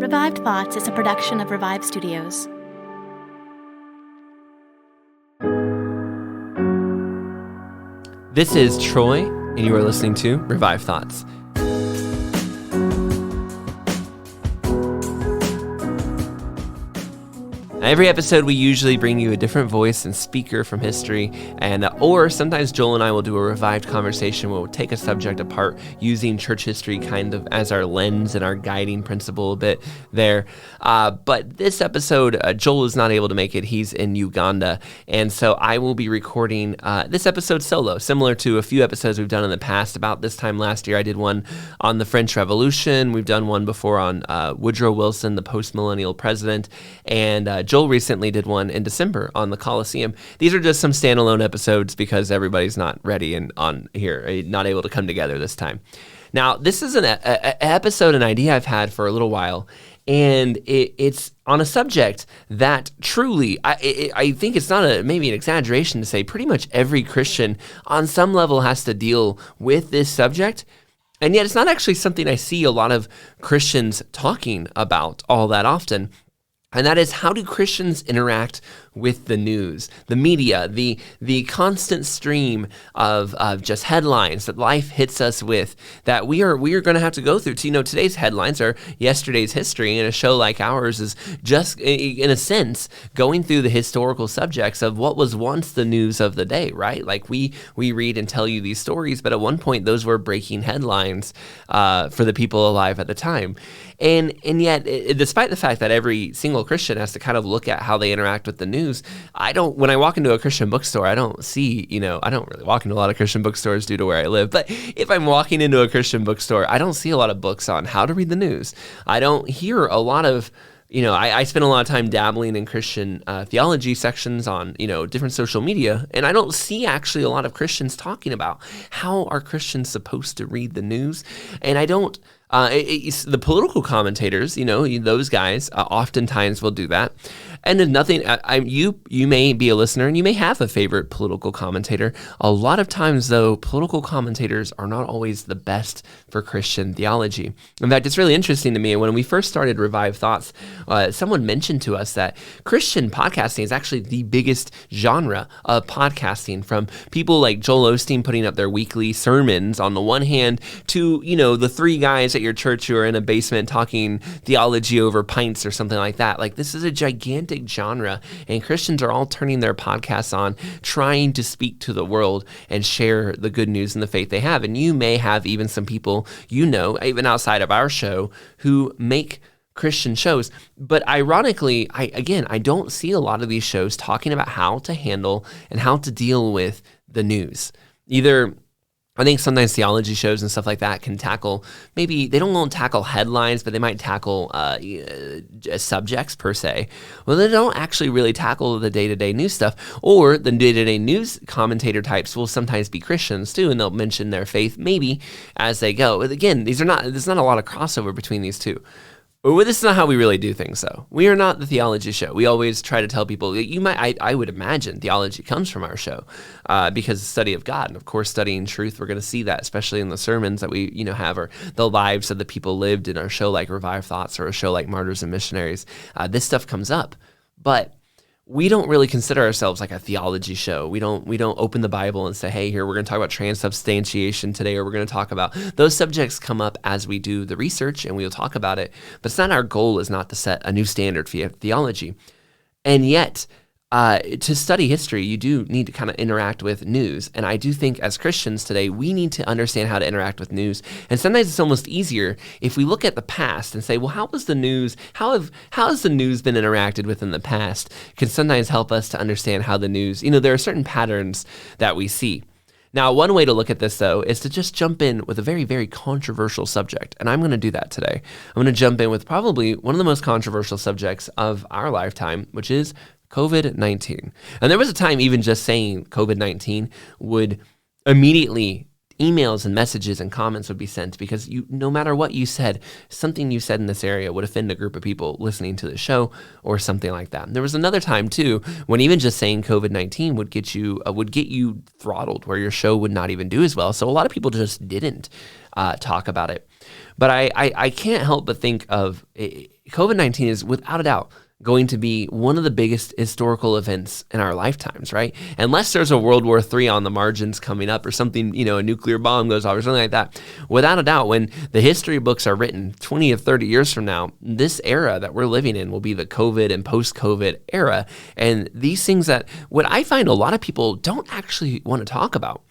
Revived Thoughts is a production of Revive Studios. This is Troy, and you are listening to Revive Thoughts. Every episode, we usually bring you a different voice and speaker from history, or sometimes Joel and I will do a revived conversation where we'll take a subject apart using church history kind of as our lens and our guiding principle a bit there. But this episode, Joel is not able to make it. He's in Uganda, and so I will be recording this episode solo, similar to a few episodes we've done in the past. About this time last year, I did one on the French Revolution. We've done one before on Woodrow Wilson, the post-millennial president, and Joel recently did one in December on the Colosseum. These are just some standalone episodes because everybody's not ready and on here, not able to come together this time. Now, this is an episode, an idea I've had for a little while, and it's on a subject that truly, I think it's not maybe an exaggeration to say pretty much every Christian on some level has to deal with this subject. And yet it's not actually something I see a lot of Christians talking about all that often. And that is, how do Christians interact with the news, the media, the constant stream of just headlines that life hits us with, that we are going to have to go through. Today's headlines are yesterday's history, and a show like ours is just, in a sense, going through the historical subjects of what was once the news of the day, right? Like we read and tell you these stories, but at one point those were breaking headlines for the people alive at the time. And yet, despite the fact that every single Christian has to kind of look at how they interact with the news, when I walk into a Christian bookstore, I don't see, I don't really walk into a lot of Christian bookstores due to where I live, but if I'm walking into a Christian bookstore, I don't see a lot of books on how to read the news. I don't hear a lot of, I spend a lot of time dabbling in Christian theology sections on, different social media, and I don't see actually a lot of Christians talking about how are Christians supposed to read the news, and I don't. The political commentators, those guys oftentimes will do that. And there's nothing, you may be a listener and you may have a favorite political commentator. A lot of times, though, political commentators are not always the best for Christian theology. In fact, it's really interesting to me. When we first started Revive Thoughts, someone mentioned to us that Christian podcasting is actually the biggest genre of podcasting, from people like Joel Osteen putting up their weekly sermons on the one hand to, the three guys at your church who are in a basement talking theology over pints or something like that. Like, this is a gigantic genre, and Christians are all turning their podcasts on, trying to speak to the world and share the good news and the faith they have. And you may have even some people, even outside of our show, who make Christian shows. But ironically, I don't see a lot of these shows talking about how to handle and how to deal with the news. I think sometimes theology shows and stuff like that can tackle, maybe they don't tackle headlines, but they might tackle subjects per se. Well, they don't actually really tackle the day-to-day news stuff, or the day-to-day news commentator types will sometimes be Christians too, and they'll mention their faith maybe as they go. But again, there's not a lot of crossover between these two. Well, this is not how we really do things, though. We are not the theology show. We always try to tell people, I would imagine theology comes from our show because the study of God. And of course, studying truth, we're going to see that, especially in the sermons that we, have, or the lives of the people lived in our show like Revive Thoughts or a show like Martyrs and Missionaries. This stuff comes up. But we don't really consider ourselves like a theology show. We don't open the Bible and say, hey, here, we're going to talk about transubstantiation today, or we're going to talk about those subjects. Come up as we do the research, and we'll talk about it. But it's not our goal is not to set a new standard for theology. And yet, to study history, you do need to kind of interact with news. And I do think as Christians today, we need to understand how to interact with news. And sometimes it's almost easier if we look at the past and say, well, how has the news been interacted with in the past? Can sometimes help us to understand how the news, there are certain patterns that we see. Now, one way to look at this, though, is to just jump in with a very, very controversial subject. And I'm going to do that today. I'm going to jump in with probably one of the most controversial subjects of our lifetime, which is COVID-19. And there was a time even just saying COVID-19 would immediately, emails and messages and comments would be sent, because no matter what you said, something you said in this area would offend a group of people listening to the show or something like that. And there was another time too when even just saying COVID-19 would get you throttled, where your show would not even do as well. So a lot of people just didn't talk about it. But I can't help but think of COVID-19 is without a doubt going to be one of the biggest historical events in our lifetimes, right? Unless there's a World War III on the margins coming up or something, a nuclear bomb goes off or something like that. Without a doubt, when the history books are written 20 or 30 years from now, this era that we're living in will be the COVID and post-COVID era. And these things that what I find a lot of people don't actually want to talk about.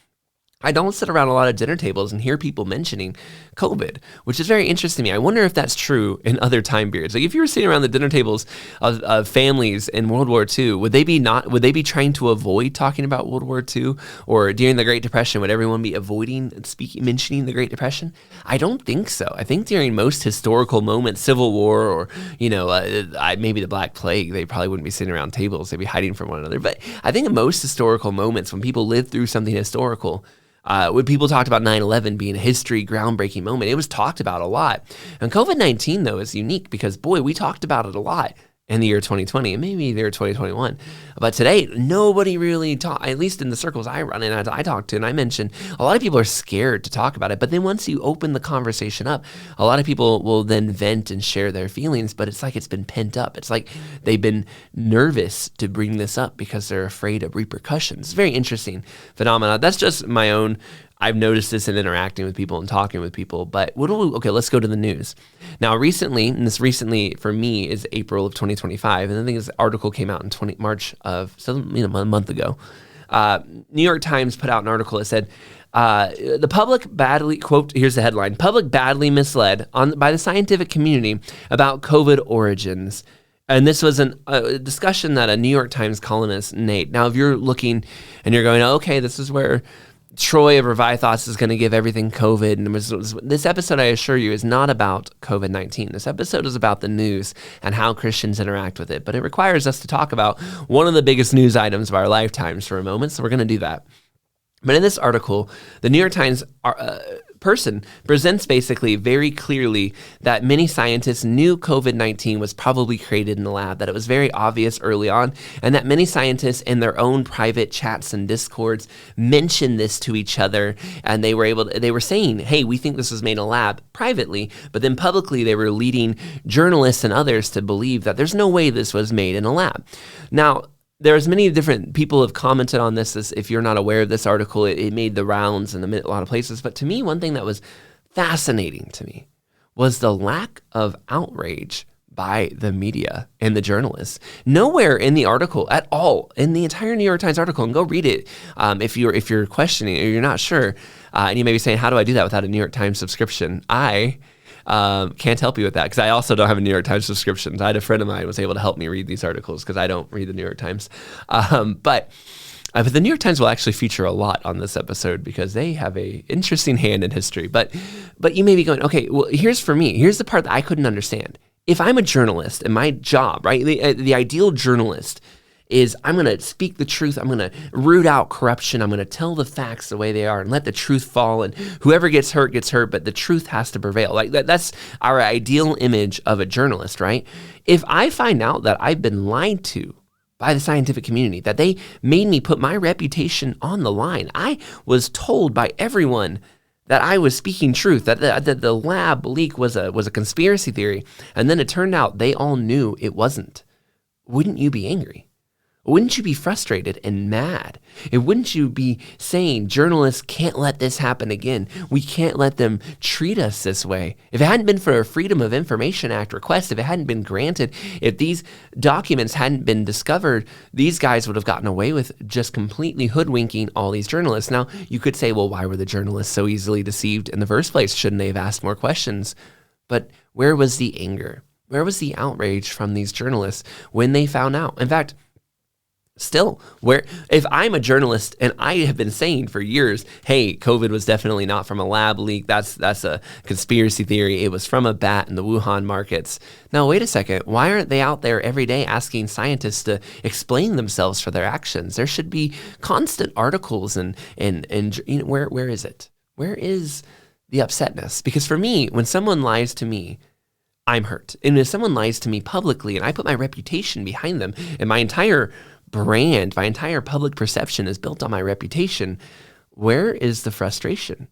I don't sit around a lot of dinner tables and hear people mentioning COVID, which is very interesting to me. I wonder if that's true in other time periods. Like if you were sitting around the dinner tables of families in World War II, would they be trying to avoid talking about World War II? Or during the Great Depression, would everyone be avoiding mentioning the Great Depression? I don't think so. I think during most historical moments, Civil War or, maybe the Black Plague, they probably wouldn't be sitting around tables. They'd be hiding from one another. But I think in most historical moments, when people live through something historical, when people talked about 9/11 being a history groundbreaking moment, it was talked about a lot. And COVID-19, though, is unique because, boy, we talked about it a lot in the year 2020 and maybe the year 2021. But today, nobody really talked, at least in the circles I run in, I talk to, and I mentioned, a lot of people are scared to talk about it. But then once you open the conversation up, a lot of people will then vent and share their feelings, but it's like it's been pent up. It's like they've been nervous to bring this up because they're afraid of repercussions. It's a very interesting phenomenon. That's just my own. I've noticed this in interacting with people and talking with people, but let's go to the news. Now, recently for me is April of 2025, and I think this article came out in March of, a month ago. New York Times put out an article that said, the public badly, quote, here's the headline, public badly misled by the scientific community about COVID origins. And this was a discussion that a New York Times columnist, Nate. Now, if you're looking and you're going, okay, this is where Troy of Revive Thoughts is going to give everything COVID. And this episode, I assure you, is not about COVID-19. This episode is about the news and how Christians interact with it. But it requires us to talk about one of the biggest news items of our lifetimes for a moment. So we're going to do that. But in this article, the New York Times person presents basically very clearly that many scientists knew COVID-19 was probably created in the lab, that it was very obvious early on, and that many scientists in their own private chats and discords mentioned this to each other, and they were saying, hey, we think this was made in a lab privately, but then publicly they were leading journalists and others to believe that there's no way this was made in a lab. Now, there's many different people have commented on this. If you're not aware of this article, it made the rounds in a lot of places. But to me, one thing that was fascinating to me was the lack of outrage by the media and the journalists. Nowhere in the article at all, in the entire New York Times article, and go read it if you're questioning or you're not sure, and you may be saying, how do I do that without a New York Times subscription? I can't help you with that because I also don't have a New York Times subscription. I had a friend of mine who was able to help me read these articles because I don't read the New York Times. But the New York Times will actually feature a lot on this episode because they have a interesting hand in history. But you may be going, okay, well, here's the part that I couldn't understand. If I'm a journalist and my job, right, the ideal journalist is I'm going to speak the truth. I'm going to root out corruption. I'm going to tell the facts the way they are and let the truth fall. And whoever gets hurt, but the truth has to prevail. Like that's our ideal image of a journalist, right? If I find out that I've been lied to by the scientific community, that they made me put my reputation on the line, I was told by everyone that I was speaking truth, that the lab leak was a conspiracy theory, and then it turned out they all knew it wasn't. Wouldn't you be angry? Wouldn't you be frustrated and mad? And wouldn't you be saying, journalists can't let this happen again? We can't let them treat us this way. If it hadn't been for a Freedom of Information Act request, if it hadn't been granted, if these documents hadn't been discovered, these guys would have gotten away with just completely hoodwinking all these journalists. Now, you could say, well, why were the journalists so easily deceived in the first place? Shouldn't they have asked more questions? But where was the anger? Where was the outrage from these journalists when they found out? In fact, still, if I'm a journalist and I have been saying for years, hey, COVID was definitely not from a lab leak, that's a conspiracy theory, it was from a bat in the Wuhan markets. Now, wait a second, why aren't they out there every day asking scientists to explain themselves for their actions? There should be constant articles and where is it? Where is the upsetness? Because for me, when someone lies to me, I'm hurt. And if someone lies to me publicly and I put my reputation behind them and my entire brand, my entire public perception is built on my reputation, where is the frustration?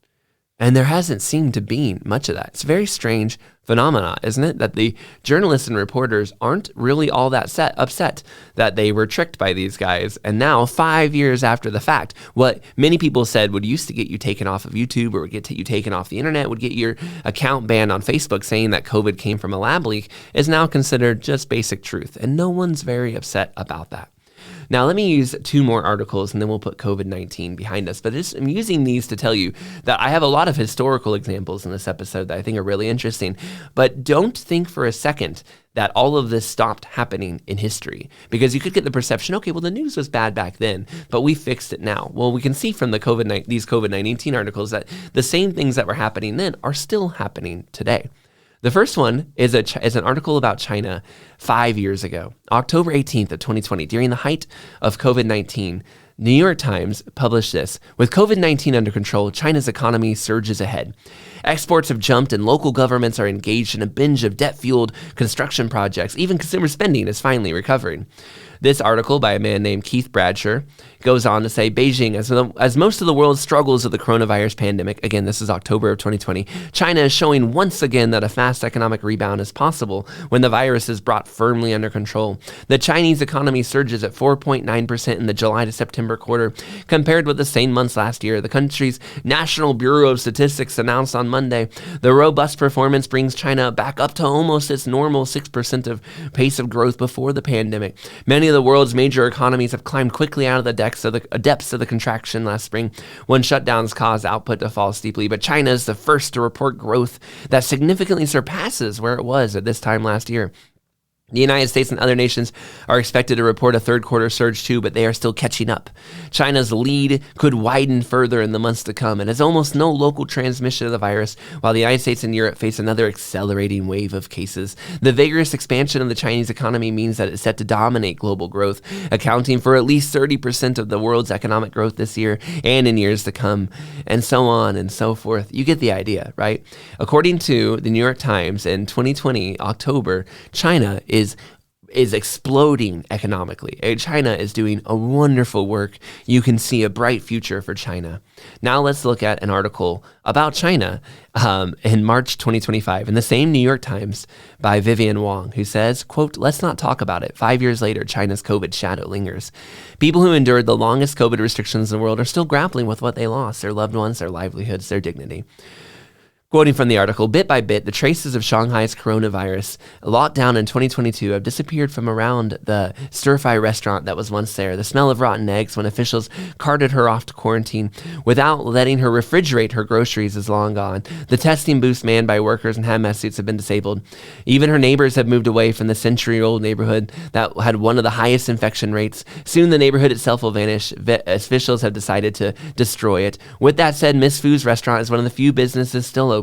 And there hasn't seemed to be much of that. It's a very strange phenomena, isn't it? That the journalists and reporters aren't really all that upset that they were tricked by these guys. And now, 5 years after the fact, what many people said would used to get you taken off of YouTube or would get you taken off the internet, would get your account banned on Facebook saying that COVID came from a lab leak, is now considered just basic truth. And no one's very upset about that. Now, let me use 2 more articles and then we'll put COVID-19 behind us. But I'm using these to tell you that I have a lot of historical examples in this episode that I think are really interesting. But don't think for a second that all of this stopped happening in history, because you could get the perception, okay, well, the news was bad back then, but we fixed it now. Well, we can see from these COVID-19 articles that the same things that were happening then are still happening today. The first one is an article about China 5 years ago, October 18th of 2020, during the height of COVID-19. New York Times published this. With COVID-19 under control, China's economy surges ahead. Exports have jumped and local governments are engaged in a binge of debt-fueled construction projects. Even consumer spending is finally recovering. This article by a man named Keith Bradshaw goes on to say Beijing, as most of the world struggles with the coronavirus pandemic, again, this is October of 2020, China is showing once again that a fast economic rebound is possible when the virus is brought firmly under control. The Chinese economy surges at 4.9% in the July to September quarter, compared with the same months last year. The country's National Bureau of Statistics announced on Monday the robust performance brings China back up to almost its normal 6% of pace of growth before the pandemic. Many of the world's major economies have climbed quickly out of the depths of the contraction last spring when shutdowns caused output to fall steeply. But China is the first to report growth that significantly surpasses where it was at this time last year. The United States and other nations are expected to report a third quarter surge too, but they are still catching up. China's lead could widen further in the months to come, and has almost no local transmission of the virus, while the United States and Europe face another accelerating wave of cases. The vigorous expansion of the Chinese economy means that it's set to dominate global growth, accounting for at least 30% of the world's economic growth this year and in years to come, and so on and so forth. You get the idea, right? According to the New York Times, in 2020, October, China is exploding economically. China is doing a wonderful work. You can see a bright future for China. Now let's look at an article about China in March 2025 in the same New York Times by Vivian Wong, who says, quote, "Let's not talk about it. 5 years later, China's COVID shadow lingers. People who endured the longest COVID restrictions in the world are still grappling with what they lost, their loved ones, their livelihoods, their dignity." Quoting from the article, bit by bit, the traces of Shanghai's coronavirus lockdown in 2022 have disappeared from around the stir-fry restaurant that was once there. The smell of rotten eggs when officials carted her off to quarantine without letting her refrigerate her groceries is long gone. The testing booths manned by workers in hazmat suits have been disabled. Even her neighbors have moved away from the century-old neighborhood that had one of the highest infection rates. Soon the neighborhood itself will vanish. Officials have decided to destroy it. With that said, Miss Fu's restaurant is one of the few businesses still open,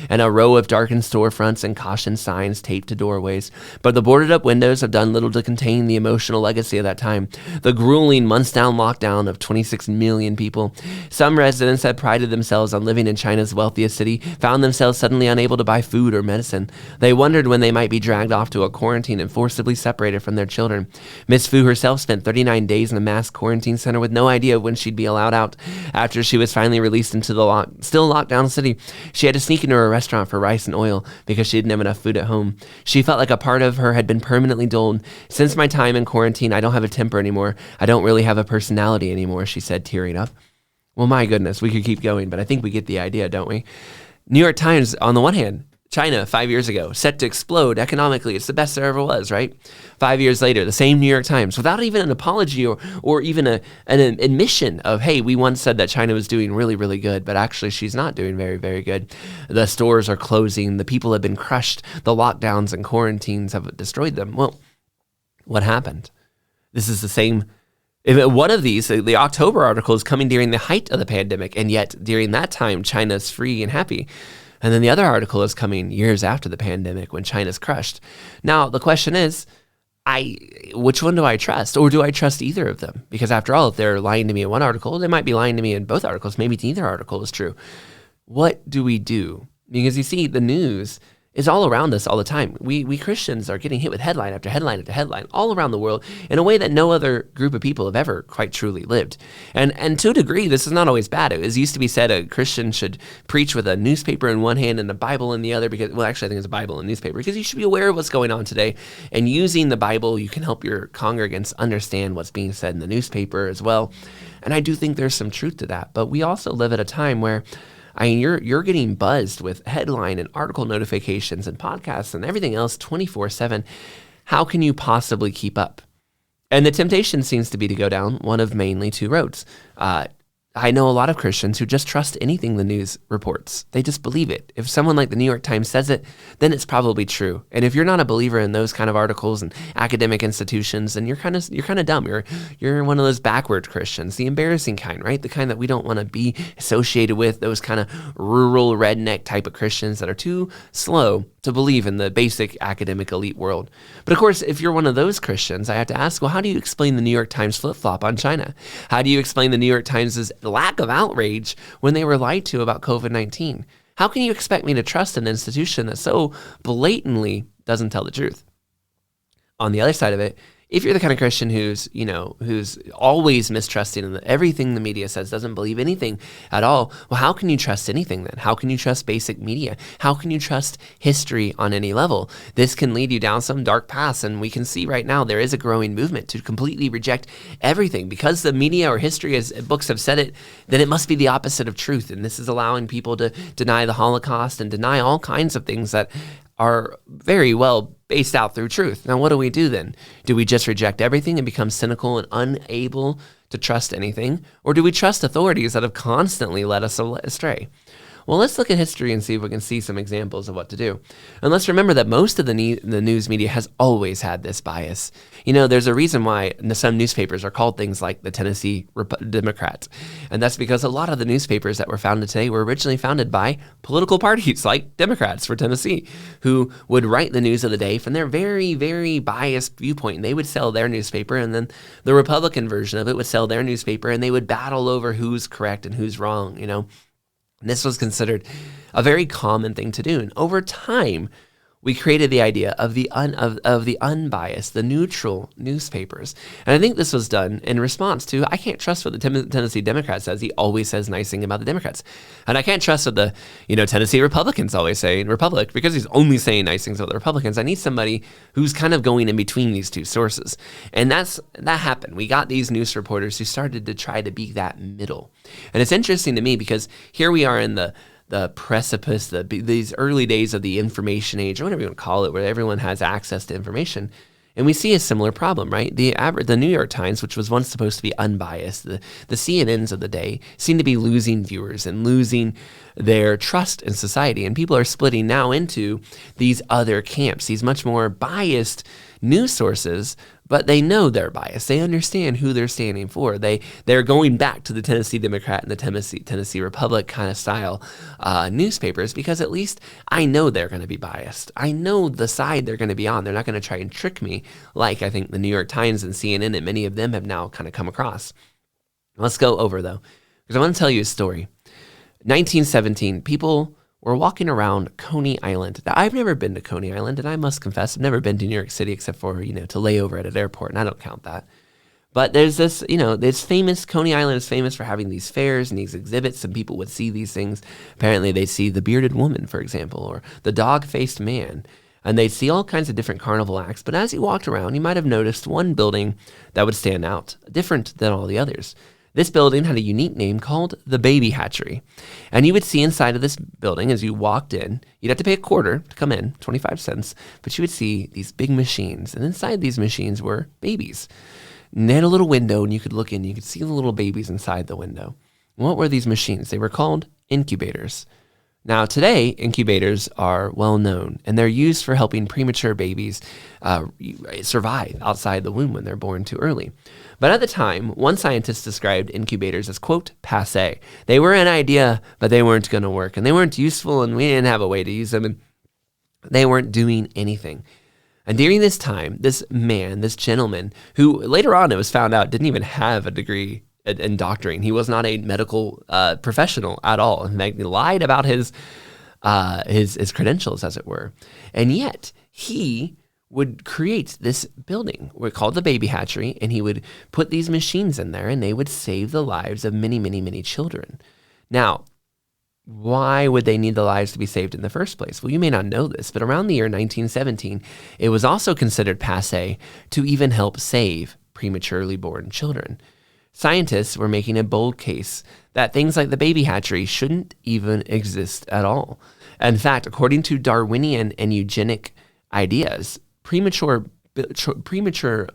and a row of darkened storefronts and caution signs taped to doorways. But the boarded up windows have done little to contain the emotional legacy of that time. The grueling months-down lockdown of 26 million people. Some residents that prided themselves on living in China's wealthiest city found themselves suddenly unable to buy food or medicine. They wondered when they might be dragged off to a quarantine and forcibly separated from their children. Miss Fu herself spent 39 days in a mass quarantine center with no idea when she'd be allowed out. After she was finally released into the still locked down city, she had to sneak into a restaurant for rice and oil because she didn't have enough food at home. She felt like a part of her had been permanently dulled. "Since my time in quarantine, I don't have a temper anymore. I don't really have a personality anymore," she said, tearing up. Well, my goodness, we could keep going, but I think we get the idea, don't we? New York Times, on the one hand, China 5 years ago, set to explode economically. It's the best there ever was, right? 5 years later, the same New York Times, without even an apology or even an admission of, hey, we once said that China was doing really, really good, but actually she's not doing very, very good. The stores are closing. The people have been crushed. The lockdowns and quarantines have destroyed them. Well, what happened? This is the same. One of these, the October article, is coming during the height of the pandemic, and yet during that time, China's free and happy. And then the other article is coming years after the pandemic when China's crushed. Now, the question is, which one do I trust? Or do I trust either of them? Because after all, if they're lying to me in one article, they might be lying to me in both articles. Maybe neither article is true. What do we do? Because you see, the news is all around us all the time. We Christians are getting hit with headline after headline after headline all around the world in a way that no other group of people have ever quite truly lived. And to a degree, this is not always bad. It was used to be said a Christian should preach with a newspaper in one hand and a Bible in the other because, well, actually I think it's a Bible and newspaper because you should be aware of what's going on today. And using the Bible, you can help your congregants understand what's being said in the newspaper as well. And I do think there's some truth to that. But we also live at a time where you're getting buzzed with headline and article notifications and podcasts and everything else 24/7. How can you possibly keep up? And the temptation seems to be to go down one of mainly two roads. I know a lot of Christians who just trust anything the news reports. They just believe it. If someone like the New York Times says it, then it's probably true. And if you're not a believer in those kind of articles and academic institutions, then you're kind of dumb. You're one of those backward Christians, the embarrassing kind, right? The kind that we don't want to be associated with, those kind of rural redneck type of Christians that are too slow to believe in the basic academic elite world. But of course, if you're one of those Christians, I have to ask, well, how do you explain the New York Times flip-flop on China? How do you explain the New York Times' lack of outrage when they were lied to about COVID-19? How can you expect me to trust an institution that so blatantly doesn't tell the truth? On the other side of it, if you're the kind of Christian who's always mistrusting and everything the media says, doesn't believe anything at all, well, how can you trust anything then? How can you trust basic media? How can you trust history on any level? This can lead you down some dark paths, and we can see right now there is a growing movement to completely reject everything because the media or history, as books have said it, then it must be the opposite of truth. And this is allowing people to deny the Holocaust and deny all kinds of things that are very well based out through truth. Now, what do we do then? Do we just reject everything and become cynical and unable to trust anything? Or do we trust authorities that have constantly led us astray? Well, let's look at history and see if we can see some examples of what to do. And let's remember that most of the news media has always had this bias. You know, there's a reason why some newspapers are called things like the Tennessee Democrat. And that's because a lot of the newspapers that were founded today were originally founded by political parties like Democrats for Tennessee, who would write the news of the day from their very, very biased viewpoint. And they would sell their newspaper, and then the Republican version of it would sell their newspaper, and they would battle over who's correct and who's wrong, you know. This was considered a very common thing to do. And over time, we created the idea of the unbiased, the neutral newspapers. And I think this was done in response to, I can't trust what the Tennessee Democrat says. He always says nice thing about the Democrats. And I can't trust what the Tennessee Republicans always say in Republic because he's only saying nice things about the Republicans. I need somebody who's kind of going in between these two sources. And that happened. We got these news reporters who started to try to be that middle. And it's interesting to me because here we are in the precipice, these early days of the information age, or whatever you want to call it, where everyone has access to information. And we see a similar problem, right? The New York Times, which was once supposed to be unbiased, the CNNs of the day seem to be losing viewers and losing their trust in society. And people are splitting now into these other camps, these much more biased news sources, but they know they're biased. They understand who they're standing for. They're going back to the Tennessee Democrat and the Tennessee Republic kind of style newspapers because at least I know they're going to be biased. I know the side they're going to be on. They're not going to try and trick me like I think the New York Times and CNN and many of them have now kind of come across. Let's go over though, because I want to tell you a story. 1917, people were walking around Coney Island. Now, I've never been to Coney Island, and I must confess, I've never been to New York City except for, to lay over at an airport, and I don't count that. But there's this, it's famous, Coney Island is famous for having these fairs and these exhibits, and people would see these things. Apparently, they'd see the bearded woman, for example, or the dog-faced man, and they'd see all kinds of different carnival acts. But as you walked around, you might have noticed one building that would stand out, different than all the others. This building had a unique name called the Baby Hatchery. And you would see inside of this building as you walked in, you'd have to pay a quarter to come in, 25 cents, but you would see these big machines. And inside these machines were babies. And they had a little window and you could look in, you could see the little babies inside the window. What were these machines? They were called incubators. Now, today, incubators are well known, and they're used for helping premature babies survive outside the womb when they're born too early. But at the time, one scientist described incubators as, quote, passé. They were an idea, but they weren't going to work, and they weren't useful, and we didn't have a way to use them, and they weren't doing anything. And during this time, this gentleman, who later on it was found out didn't even have a degree in doctoring. He was not a medical professional at all. In fact, he lied about his his credentials, as it were. And yet he would create this building called the baby hatchery, and he would put these machines in there, and they would save the lives of many, many, many children. Now, why would they need the lives to be saved in the first place? Well, you may not know this, but around the year 1917, it was also considered passé to even help save prematurely born children. Scientists were making a bold case that things like the baby hatchery shouldn't even exist at all. In fact, according to Darwinian and eugenic ideas, premature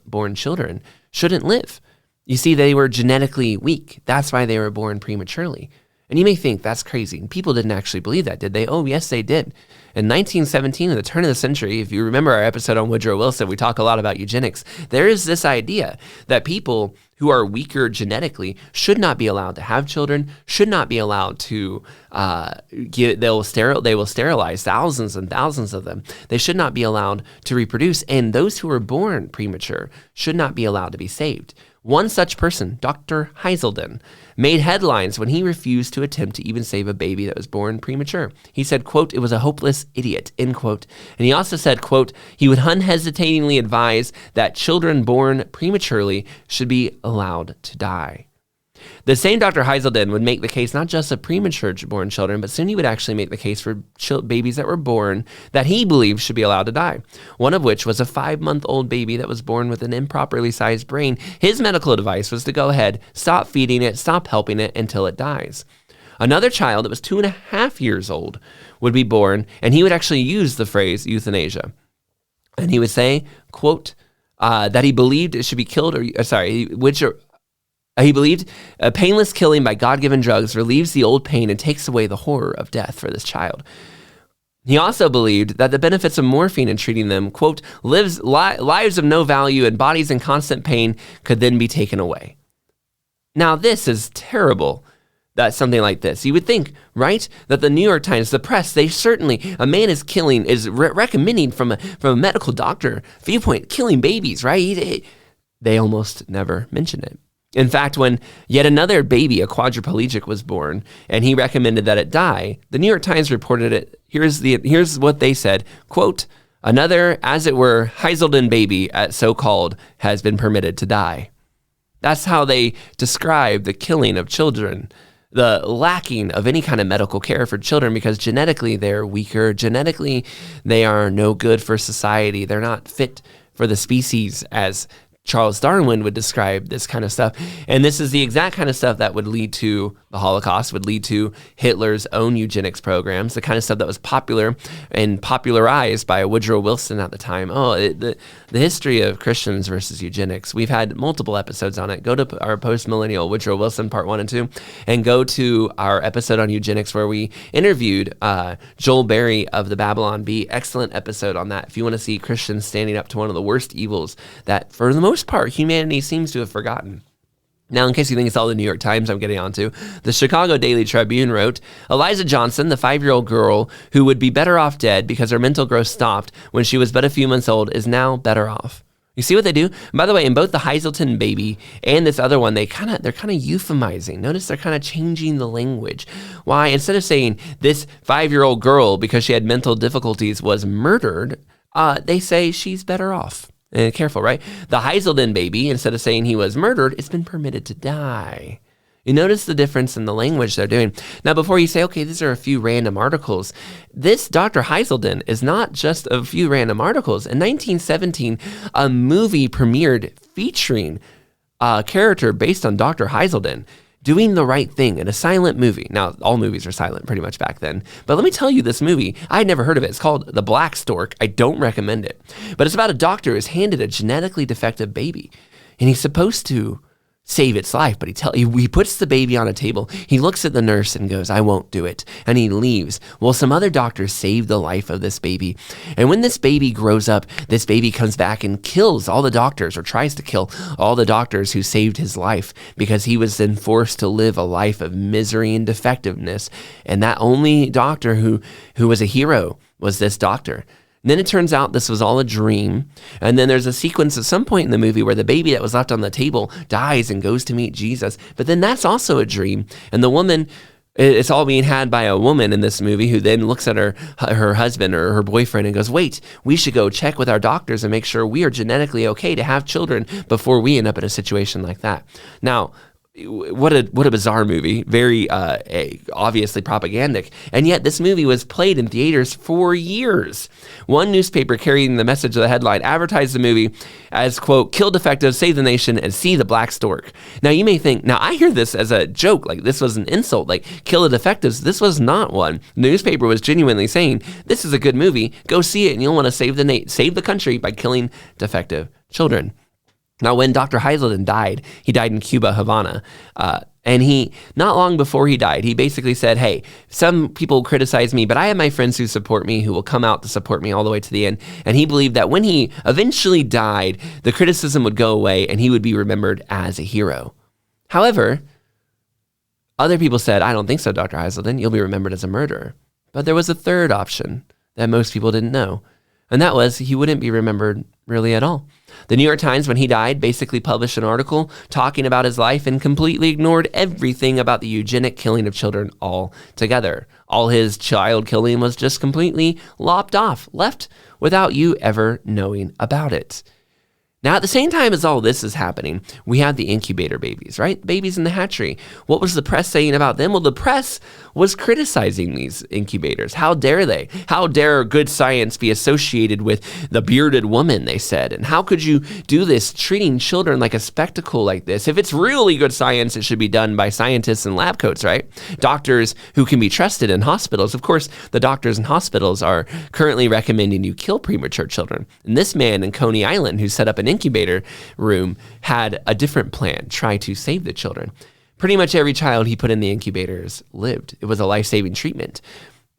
born children shouldn't live. You see, they were genetically weak. That's why they were born prematurely. And you may think that's crazy. People didn't actually believe that, did they? Oh, yes, they did. In 1917, at the turn of the century, if you remember our episode on Woodrow Wilson, we talk a lot about eugenics. There is this idea that people who are weaker genetically should not be allowed to have children, should not be allowed to they will sterilize thousands and thousands of them. They should not be allowed to reproduce, and those who are born premature should not be allowed to be saved. One such person, Dr. Heiselden, made headlines when he refused to attempt to even save a baby that was born premature. He said, quote, "It was a hopeless idiot," end quote. And he also said, quote, he would unhesitatingly advise that children born prematurely should be allowed to die. The same Dr. Heiselden would make the case not just of premature born children, but soon he would actually make the case for babies that were born that he believed should be allowed to die. One of which was a 5-month-old baby that was born with an improperly sized brain. His medical advice was to go ahead, stop feeding it, stop helping it until it dies. Another child that was 2.5 years old would be born, and he would actually use the phrase euthanasia. And he would say, quote, that he believed it should be killed, he believed a painless killing by God-given drugs relieves the old pain and takes away the horror of death for this child. He also believed that the benefits of morphine in treating them, quote, lives of no value and bodies in constant pain could then be taken away. Now, this is terrible. That something like this. You would think, right, that the New York Times, the press, they certainly, a man is killing, is recommending from a medical doctor viewpoint, killing babies, right? They almost never mention it. In fact, when yet another baby, a quadriplegic, was born, and he recommended that it die, the New York Times reported it. Here's what they said, quote, another, as it were, Heiselden baby, so-called, has been permitted to die. That's how they describe the killing of children, the lacking of any kind of medical care for children, because genetically they're weaker. Genetically, they are no good for society. They're not fit for the species, as Charles Darwin would describe this kind of stuff. And this is the exact kind of stuff that would lead to the Holocaust, would lead to Hitler's own eugenics programs, the kind of stuff that was popular and popularized by Woodrow Wilson at the time. The history of Christians versus eugenics. We've had multiple episodes on it. Go to our post-millennial Woodrow Wilson part 1 and 2, and go to our episode on eugenics where we interviewed Joel Berry of the Babylon Bee. Excellent episode on that. If you want to see Christians standing up to one of the worst evils that, for the most part, humanity seems to have forgotten. Now, in case you think it's all the New York Times I'm getting onto, the Chicago Daily Tribune wrote, Eliza Johnson, the 5-year-old girl who would be better off dead because her mental growth stopped when she was but a few months old, is now better off. You see what they do? And by the way, in both the Heiselden baby and this other one, they're kind of euphemizing. Notice they're kind of changing the language. Why? Instead of saying this 5-year-old girl, because she had mental difficulties, was murdered, they say she's better off. And careful, right? The Heiselden baby, instead of saying he was murdered, it's been permitted to die. You notice the difference in the language they're doing. Now, before you say, okay, these are a few random articles, this Dr. Heiselden is not just a few random articles. In 1917, a movie premiered featuring a character based on Dr. Heiselden doing the right thing in a silent movie. Now, all movies are silent pretty much back then. But let me tell you this movie. I had never heard of it. It's called The Black Stork. I don't recommend it. But it's about a doctor who's handed a genetically defective baby. And he's supposed to save its life, but he puts the baby on a table. He looks at the nurse and goes, I won't do it. And he leaves. Well, some other doctors save the life of this baby. And when this baby grows up, this baby comes back and kills all the doctors, or tries to kill all the doctors who saved his life, because he was then forced to live a life of misery and defectiveness. And that only doctor who was a hero was this doctor. And then it turns out this was all a dream. And then there's a sequence at some point in the movie where the baby that was left on the table dies and goes to meet Jesus. But then that's also a dream. And the woman It's all being had by a woman in this movie who then looks at her husband or her boyfriend and goes, wait, we should go check with our doctors and make sure we are genetically okay to have children before we end up in a situation like that. Now, what a bizarre movie, very obviously propagandic, and yet this movie was played in theaters for years. One newspaper carrying the message of the headline advertised the movie as, quote, "Kill defectives, save the nation, and see the black stork." Now you may think, now I hear this as a joke, like this was an insult, like kill the defectives. This was not one. The newspaper was genuinely saying, this is a good movie, go see it, and you'll want to save the country by killing defective children. Now, when Dr. Hazelden died, he died in Cuba, Havana, and he, not long before he died, he basically said, hey, some people criticize me, but I have my friends who support me, who will come out to support me all the way to the end. And he believed that when he eventually died, the criticism would go away and he would be remembered as a hero. However, other people said, I don't think so, Dr. Hazelden, you'll be remembered as a murderer. But there was a third option that most people didn't know, and that was he wouldn't be remembered really at all. The New York Times, when he died, basically published an article talking about his life and completely ignored everything about the eugenic killing of children altogether. All his child killing was just completely lopped off, left without you ever knowing about it. Now, at the same time as all this is happening, we have the incubator babies, right? Babies in the hatchery. What was the press saying about them? Well, the press was criticizing these incubators. How dare they? How dare good science be associated with the bearded woman, they said. And how could you do this, treating children like a spectacle like this? If it's really good science, it should be done by scientists in lab coats, right? Doctors who can be trusted in hospitals. Of course, the doctors in hospitals are currently recommending you kill premature children. And this man in Coney Island who set up an incubator room had a different plan, try to save the children. Pretty much every child he put in the incubators lived. It was a life-saving treatment.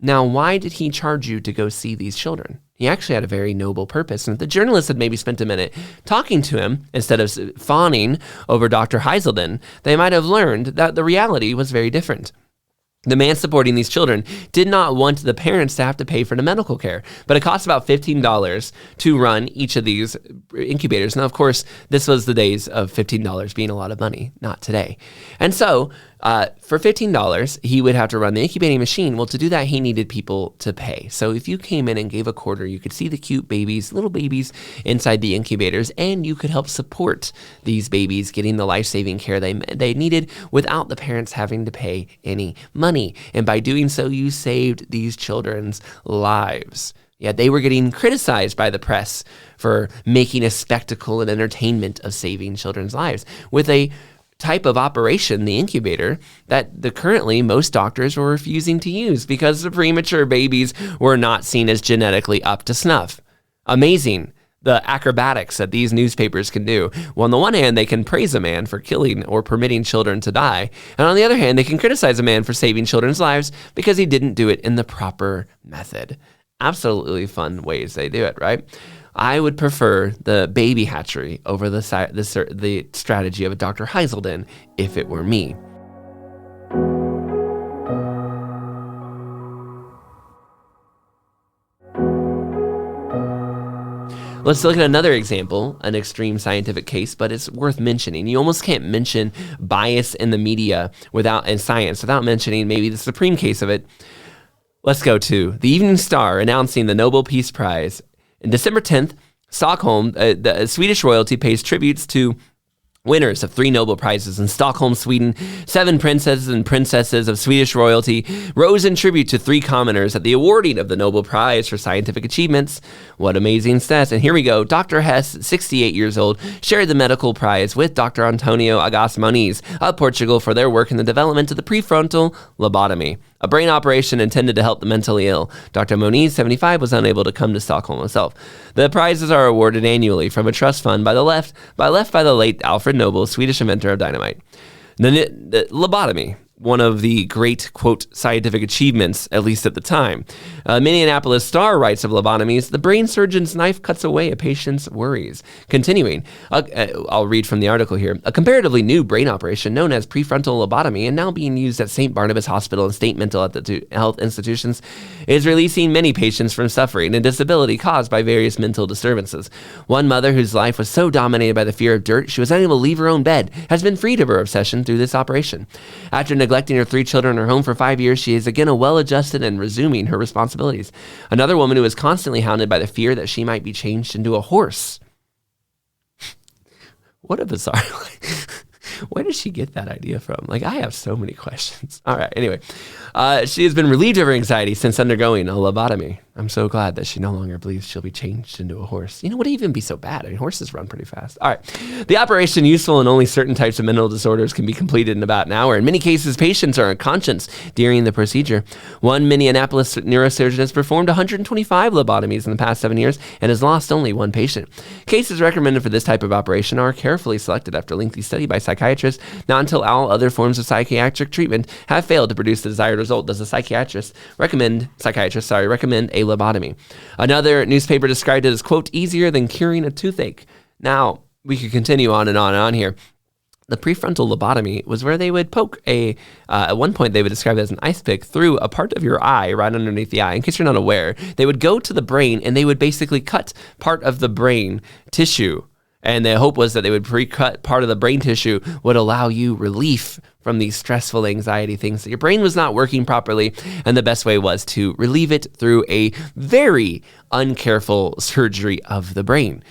Now, why did he charge you to go see these children? He actually had a very noble purpose. And if the journalist had maybe spent a minute talking to him instead of fawning over Dr. Hazelden, they might have learned that the reality was very different. The man supporting these children did not want the parents to have to pay for the medical care, but it costs about $15 to run each of these incubators. Now, of course, this was the days of $15 being a lot of money, not today. And so for $15, he would have to run the incubating machine. Well, to do that, he needed people to pay. So if you came in and gave a quarter, you could see the cute babies, little babies inside the incubators, and you could help support these babies getting the life-saving care they needed without the parents having to pay any money. And by doing so, you saved these children's lives. Yet they were getting criticized by the press for making a spectacle and entertainment of saving children's lives with a type of operation, the incubator, that currently most doctors were refusing to use because the premature babies were not seen as genetically up to snuff. Amazing, the acrobatics that these newspapers can do. Well, on the one hand, they can praise a man for killing or permitting children to die, and on the other hand, they can criticize a man for saving children's lives because he didn't do it in the proper method. Absolutely fun ways they do it, right? I would prefer the baby hatchery over the strategy of a Dr. Hazelden if it were me. Let's look at another example, an extreme scientific case, but it's worth mentioning. You almost can't mention bias in the media and science without mentioning maybe the supreme case of it. Let's go to the Evening Star announcing the Nobel Peace Prize. On December 10th, Stockholm, the Swedish royalty pays tributes to winners of 3 Nobel Prizes in Stockholm, Sweden. 7 princes and princesses of Swedish royalty rose in tribute to 3 commoners at the awarding of the Nobel Prize for scientific achievements. What amazing stats. And here we go. Dr. Hess, 68 years old, shared the medical prize with Dr. Antonio Agas Moniz of Portugal for their work in the development of the prefrontal lobotomy, a brain operation intended to help the mentally ill. Dr. Moniz, 75, was unable to come to Stockholm himself. The prizes are awarded annually from a trust fund by the late Alfred Nobel, Swedish inventor of dynamite. The lobotomy, one of the great, quote, scientific achievements, at least at the time. Minneapolis Star writes of lobotomies, the brain surgeon's knife cuts away a patient's worries. Continuing, I'll read from the article here. A comparatively new brain operation known as prefrontal lobotomy and now being used at St. Barnabas Hospital and state mental health institutions is releasing many patients from suffering and disability caused by various mental disturbances. One mother whose life was so dominated by the fear of dirt she was unable to leave her own bed has been freed of her obsession through this operation. After neglecting her 3 children in her home for 5 years, she is again well-adjusted and resuming her responsibilities. Another woman who is constantly hounded by the fear that she might be changed into a horse. What a bizarre... Where did she get that idea from? Like, I have so many questions. All right, anyway. She has been relieved of her anxiety since undergoing a lobotomy. I'm so glad that she no longer believes she'll be changed into a horse. Would it even be so bad? I mean, horses run pretty fast. All right. The operation, useful in only certain types of mental disorders, can be completed in about an hour. In many cases, patients are unconscious during the procedure. One Minneapolis neurosurgeon has performed 125 lobotomies in the past 7 years and has lost only 1 patient. Cases recommended for this type of operation are carefully selected after lengthy study by psychiatrists. Not until all other forms of psychiatric treatment have failed to produce the desired result does a psychiatrist recommend a lobotomy. Another newspaper described it as, quote, easier than curing a toothache. Now, we could continue on and on and on here. The prefrontal lobotomy was where they would poke at one point they would describe it as an ice pick through a part of your eye, right underneath the eye. In case you're not aware, they would go to the brain and they would basically cut part of the brain tissue. And the hope was that they would pre-cut part of the brain tissue would allow you relief from these stressful anxiety things that your brain was not working properly. And the best way was to relieve it through a very uncareful surgery of the brain.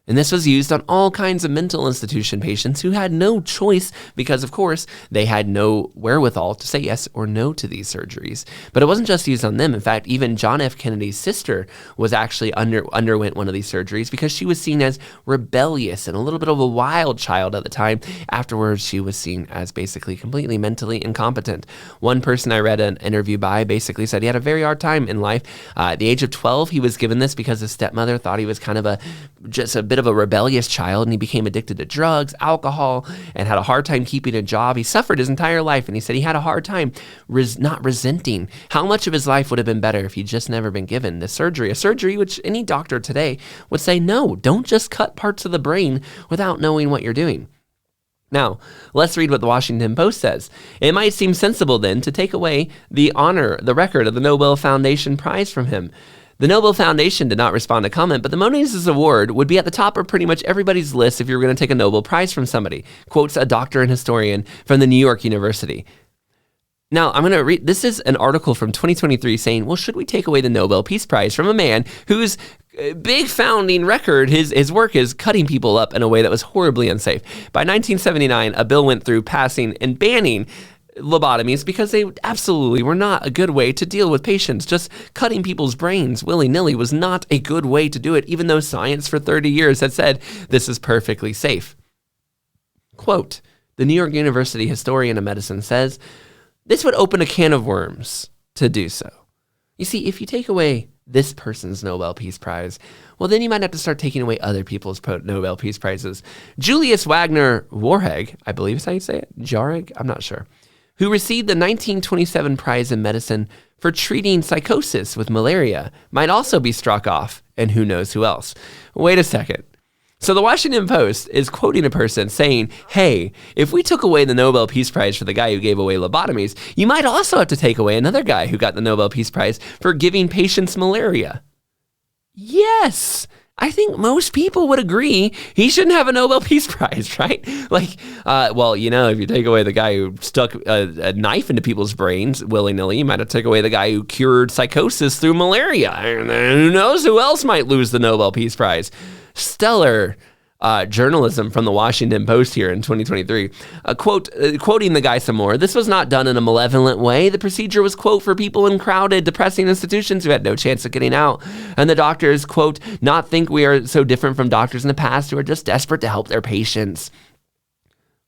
And this was used on all kinds of mental institution patients who had no choice because, of course, they had no wherewithal to say yes or no to these surgeries. But it wasn't just used on them. In fact, even John F. Kennedy's sister was actually underwent one of these surgeries because she was seen as rebellious and a little bit of a wild child at the time. Afterwards, she was seen as basically completely mentally incompetent. One person I read an interview by basically said he had a very hard time in life. At the age of 12, he was given this because his stepmother thought he was kind of just a bit of a rebellious child, and he became addicted to drugs, alcohol, and had a hard time keeping a job. He suffered his entire life, and he said he had a hard time not resenting how much of his life would have been better if he'd just never been given this surgery, a surgery which any doctor today would say, no, don't just cut parts of the brain without knowing what you're doing. Now, let's read what the Washington Post says. It might seem sensible then to take away the record of the Nobel Foundation Prize from him. The Nobel Foundation did not respond to comment, but the Moniz Award would be at the top of pretty much everybody's list if you were going to take a Nobel Prize from somebody, quotes a doctor and historian from the New York University. Now, I'm going to read, this is an article from 2023 saying, well, should we take away the Nobel Peace Prize from a man whose big founding record, his work is cutting people up in a way that was horribly unsafe. By 1979, a bill went through passing and banning lobotomies because they absolutely were not a good way to deal with patients. Just cutting people's brains willy-nilly was not a good way to do it, even though science for 30 years had said this is perfectly safe. Quote, the New York University historian of medicine says, this would open a can of worms to do so. You see, if you take away this person's Nobel Peace Prize, well, then you might have to start taking away other people's Nobel Peace Prizes. Julius Wagner Warheg, I believe is how you say it, Jareg, I'm not sure, who received the 1927 prize in medicine for treating psychosis with malaria, might also be struck off, and who knows who else. Wait a second. So the Washington Post is quoting a person saying, hey, if we took away the Nobel Peace Prize for the guy who gave away lobotomies, you might also have to take away another guy who got the Nobel Peace Prize for giving patients malaria. Yes, I think most people would agree he shouldn't have a Nobel Peace Prize, right? Well, if you take away the guy who stuck a knife into people's brains willy-nilly, you might have to take away the guy who cured psychosis through malaria. And who knows who else might lose the Nobel Peace Prize? Stellar journalism from the Washington Post here in 2023. Quoting the guy some more, this was not done in a malevolent way. The procedure was, quote, for people in crowded, depressing institutions who had no chance of getting out. And the doctors, quote, not think we are so different from doctors in the past who are just desperate to help their patients.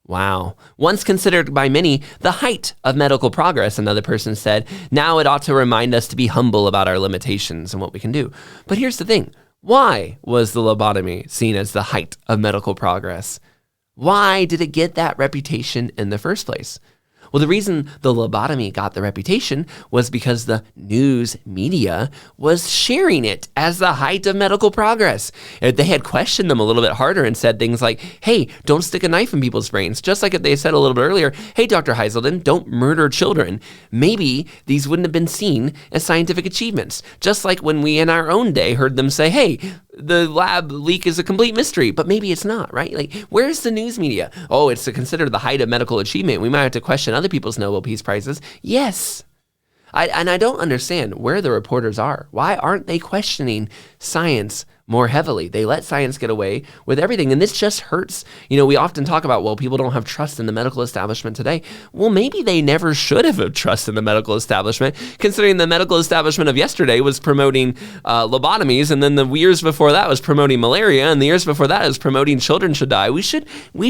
Wow. Once considered by many the height of medical progress, another person said, now it ought to remind us to be humble about our limitations and what we can do. But here's the thing. Why was the lobotomy seen as the height of medical progress? Why did it get that reputation in the first place? Well, the reason the lobotomy got the reputation was because the news media was sharing it as the height of medical progress. They had questioned them a little bit harder and said things like, hey, don't stick a knife in people's brains. Just like if they said a little bit earlier, hey, Dr. Heiselden, don't murder children. Maybe these wouldn't have been seen as scientific achievements. Just like when we in our own day heard them say, hey, the lab leak is a complete mystery, but maybe it's not, right? Like, where's the news media? Oh, it's considered the height of medical achievement. We might have to question other people's Nobel Peace Prizes. Yes. I don't understand where the reporters are. Why aren't they questioning science more heavily? They let science get away with everything, and this just hurts. We often talk about, well, people don't have trust in the medical establishment today. Well, maybe they never should have trust in the medical establishment, considering the medical establishment of yesterday was promoting lobotomies, and then the years before that was promoting malaria, and the years before that was promoting children should die. We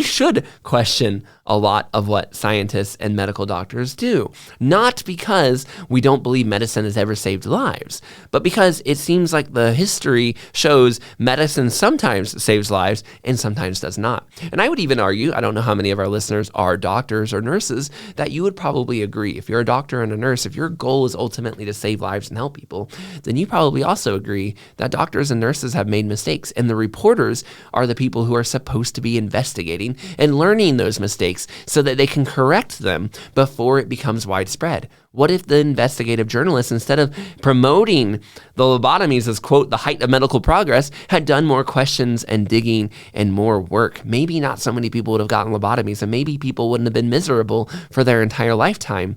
should question a lot of what scientists and medical doctors do, not because we don't believe medicine has ever saved lives, but because it seems like the history shows medicine sometimes saves lives and sometimes does not. And I would even argue, I don't know how many of our listeners are doctors or nurses, that you would probably agree. If you're a doctor and a nurse, if your goal is ultimately to save lives and help people, then you probably also agree that doctors and nurses have made mistakes, and the reporters are the people who are supposed to be investigating and learning those mistakes so that they can correct them before it becomes widespread. What if the investigative journalists, instead of promoting the lobotomies as, quote, the height of medical progress, had done more questions and digging and more work? Maybe not so many people would have gotten lobotomies, and maybe people wouldn't have been miserable for their entire lifetime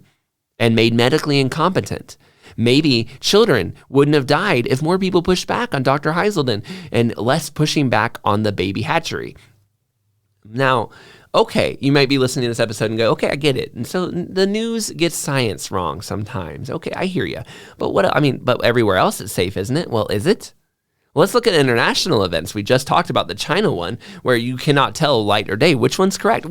and made medically incompetent. Maybe children wouldn't have died if more people pushed back on Dr. Heiselden and less pushing back on the baby hatchery. Now, okay, you might be listening to this episode and go, okay, I get it. And so the news gets science wrong sometimes. Okay, I hear you. But everywhere else it's safe, isn't it? Well, is it? Well, let's look at international events. We just talked about the China one, where you cannot tell light or day. Which one's correct?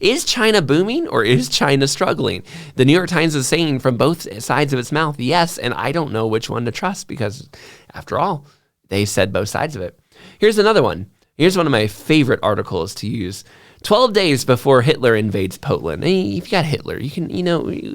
Is China booming or is China struggling? The New York Times is saying from both sides of its mouth, yes, and I don't know which one to trust because, after all, they said both sides of it. Here's another one. Here's one of my favorite articles to use. 12 days before Hitler invades Poland. If you got Hitler, you can,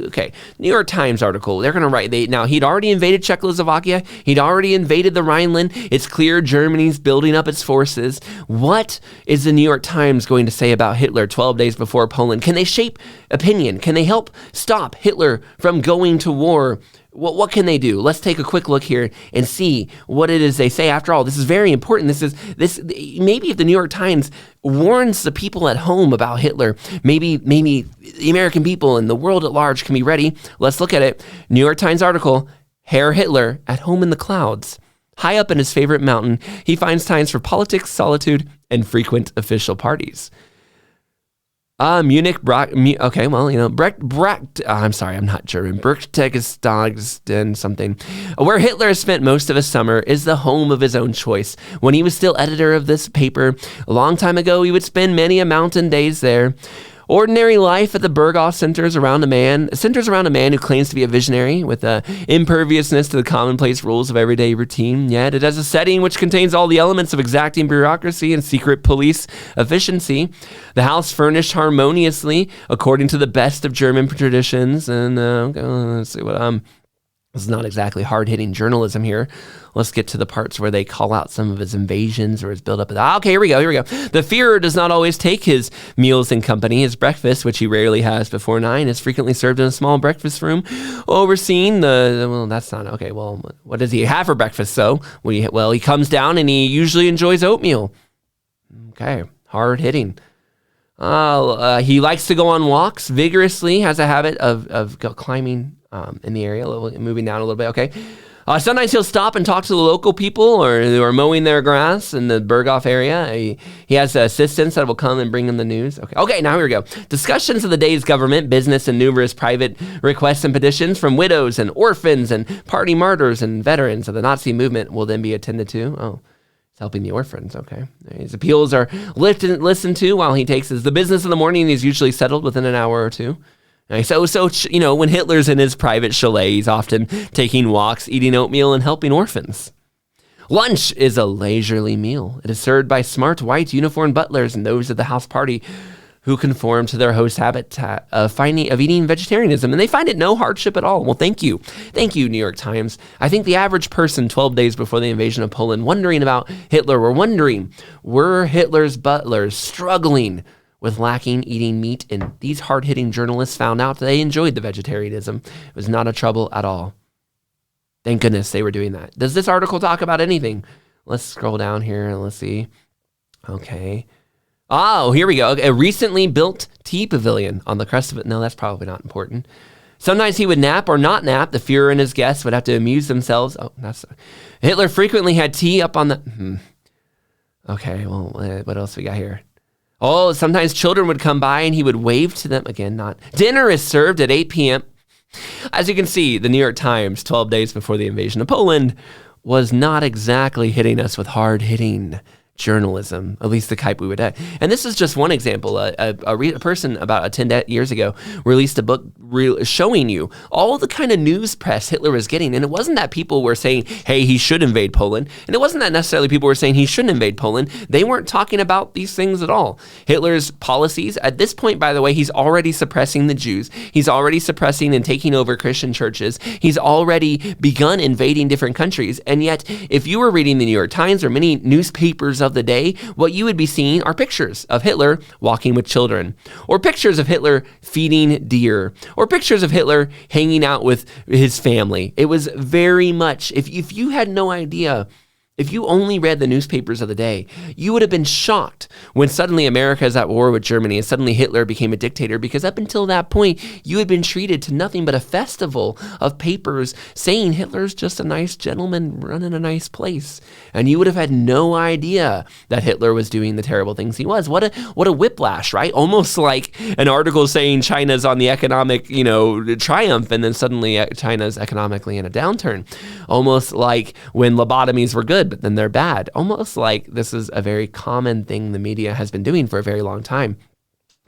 okay. New York Times article, they're going to write, now he'd already invaded Czechoslovakia. He'd already invaded the Rhineland. It's clear Germany's building up its forces. What is the New York Times going to say about Hitler 12 days before Poland? Can they shape opinion? Can they help stop Hitler from going to war? What can they do? Let's take a quick look here and see what it is they say. After all, this is very important. Maybe if the New York Times warns the people at home about Hitler, maybe the American people and the world at large can be ready. Let's look at it. New York Times article, Herr Hitler at home in the clouds. High up in his favorite mountain, he finds times for politics, solitude, and frequent official parties. Brecht, I'm sorry, I'm not German. Berchtesgaden something. Where Hitler spent most of his summer is the home of his own choice. When he was still editor of this paper, a long time ago, he would spend many a mountain days there. Ordinary life at the Berghoff centers around a man who claims to be a visionary with a imperviousness to the commonplace rules of everyday routine. Yet it has a setting which contains all the elements of exacting bureaucracy and secret police efficiency. The house furnished harmoniously according to the best of German traditions. And let's see what This is not exactly hard-hitting journalism here. Let's get to the parts where they call out some of his invasions or his buildup. Okay, here we go. The Führer does not always take his meals in company. His breakfast, which he rarely has before 9, is frequently served in a small breakfast room, overseeing that's not, okay, well, what does he have for breakfast, though? Well, he comes down and he usually enjoys oatmeal. Okay, hard-hitting. He likes to go on walks vigorously, has a habit of climbing in the area, moving down a little bit, okay? Sometimes he'll stop and talk to the local people who are mowing their grass in the Berghoff area. He has assistants that will come and bring him the news. Okay, now here we go. Discussions of the day's government, business, and numerous private requests and petitions from widows and orphans and party martyrs and veterans of the Nazi movement will then be attended to. Oh, he's helping the orphans, okay. His appeals are listened to while he takes the business in the morning. He's usually settled within an hour or two. So when Hitler's in his private chalet, he's often taking walks, eating oatmeal, and helping orphans. Lunch is a leisurely meal. It is served by smart white uniformed butlers and those of the house party who conform to their host's habit of eating vegetarianism, and they find it no hardship at all. Well, thank you, New York Times. I think the average person 12 days before the invasion of Poland wondering about Hitler were Hitler's butlers struggling with lacking eating meat, and these hard-hitting journalists found out they enjoyed the vegetarianism. It was not a trouble at all. Thank goodness they were doing that. Does this article talk about anything Let's scroll down here and let's see. Okay. Oh, here we go. A recently built tea pavilion on the crest of it. No, that's probably not important. Sometimes he would nap or not nap. The Fuhrer and his guests would have to amuse themselves. Oh, Hitler frequently had tea up on the... Okay, well, what else we got here? Oh, sometimes children would come by and he would wave to them. Again, not... Dinner is served at 8 p.m. As you can see, the New York Times, 12 days before the invasion of Poland, was not exactly hitting us with hard-hitting journalism, at least the type we would have. And this is just one example. A person about 10 years ago released a book showing you all the kind of news press Hitler was getting. And it wasn't that people were saying, hey, he should invade Poland. And it wasn't that necessarily people were saying he shouldn't invade Poland. They weren't talking about these things at all. Hitler's policies, at this point, by the way, he's already suppressing the Jews. He's already suppressing and taking over Christian churches. He's already begun invading different countries. And yet, if you were reading the New York Times or many newspapers of the day, what you would be seeing are pictures of Hitler walking with children, or pictures of Hitler feeding deer, or pictures of Hitler hanging out with his family. It was very much, if you had no idea, if you only read the newspapers of the day, you would have been shocked when suddenly America is at war with Germany and suddenly Hitler became a dictator, because up until that point, you had been treated to nothing but a festival of papers saying Hitler's just a nice gentleman running a nice place. And you would have had no idea that Hitler was doing the terrible things he was. What a whiplash, right? Almost like an article saying China's on the economic, triumph, and then suddenly China's economically in a downturn. Almost like when lobotomies were good, but then they're bad. Almost like this is a very common thing the media has been doing for a very long time.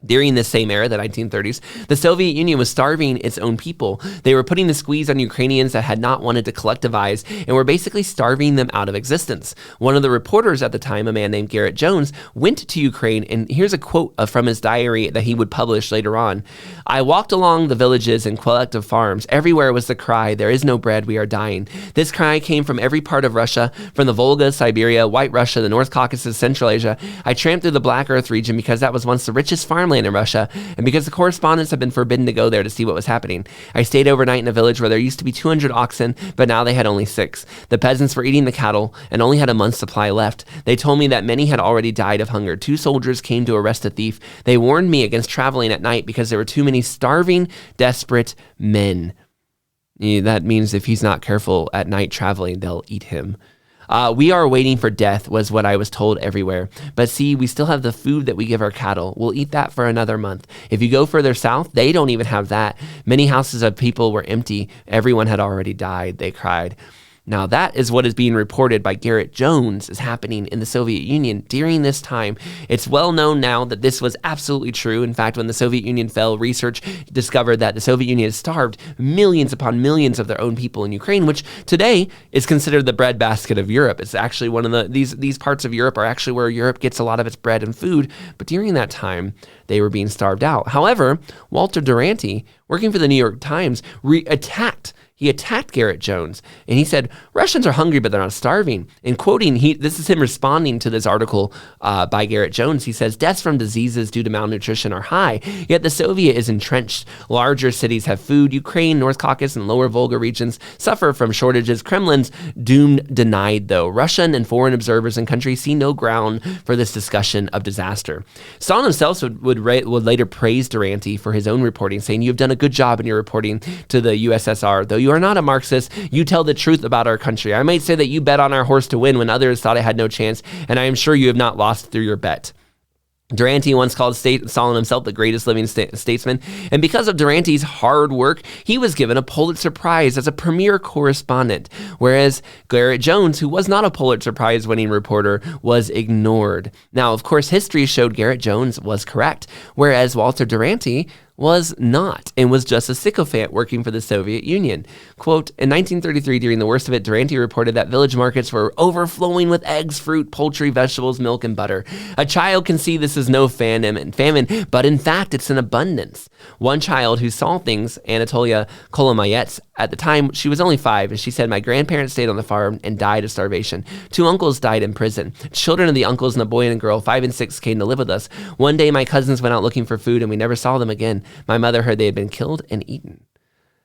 During this same era, the 1930s, the Soviet Union was starving its own people. They were putting the squeeze on Ukrainians that had not wanted to collectivize and were basically starving them out of existence. One of the reporters at the time, a man named Garrett Jones, went to Ukraine, and here's a quote from his diary that he would publish later on. "I walked along the villages and collective farms. Everywhere was the cry, 'There is no bread, we are dying.' This cry came from every part of Russia, from the Volga, Siberia, White Russia, the North Caucasus, Central Asia. I tramped through the Black Earth region because that was once the richest farmland in Russia, and because the correspondents have been forbidden to go there to see what was happening. I stayed overnight in a village where there used to be 200 oxen, but now they had only 6. The peasants were eating the cattle and only had a month's supply left. They told me that many had already died of hunger. 2 soldiers came to arrest a thief. They warned me against traveling at night because there were too many starving, desperate men." That means if he's not careful at night traveling, they'll eat him. "We are waiting for death," was what I was told everywhere. "But see, we still have the food that we give our cattle. We'll eat that for another month. If you go further south, they don't even have that. Many houses of people were empty. Everyone had already died," they cried. Now, that is what is being reported by Garrett Jones is happening in the Soviet Union during this time. It's well known now that this was absolutely true. In fact, when the Soviet Union fell, research discovered that the Soviet Union had starved millions upon millions of their own people in Ukraine, which today is considered the breadbasket of Europe. It's actually one of these parts of Europe are actually where Europe gets a lot of its bread and food. But during that time, they were being starved out. However, Walter Duranty, working for the New York Times, He attacked Garrett Jones, and he said, "Russians are hungry, but they're not starving." And quoting, this is him responding to this article by Garrett Jones. He says, "Deaths from diseases due to malnutrition are high, yet the Soviet is entrenched. Larger cities have food. Ukraine, North Caucasus, and Lower Volga regions suffer from shortages. Kremlin's doomed denied, though. Russian and foreign observers and countries see no ground for this discussion of disaster." Stalin himself would later praise Duranty for his own reporting, saying, "You've done a good job in your reporting to the USSR. Though you are not a Marxist, you tell the truth about our country. I might say that you bet on our horse to win when others thought it had no chance, and I am sure you have not lost through your bet." Duranty once called Stalin himself the greatest living statesman, and because of Duranty's hard work, he was given a Pulitzer Prize as a premier correspondent, whereas Garrett Jones, who was not a Pulitzer Prize winning reporter, was ignored. Now, of course, history showed Garrett Jones was correct, whereas Walter Duranty was not, and was just a sycophant working for the Soviet Union. Quote, "In 1933, during the worst of it, Duranty reported that village markets were overflowing with eggs, fruit, poultry, vegetables, milk, and butter. A child can see this is no famine, but in fact, it's an abundance. One child who saw things, Anatolia Kolomayets, at the time, she was only 5, and she said, 'My grandparents stayed on the farm and died of starvation. 2 uncles died in prison. Children of the uncles and a boy and a girl, 5 and 6, came to live with us. One day, my cousins went out looking for food, and we never saw them again. My mother heard they had been killed and eaten.'"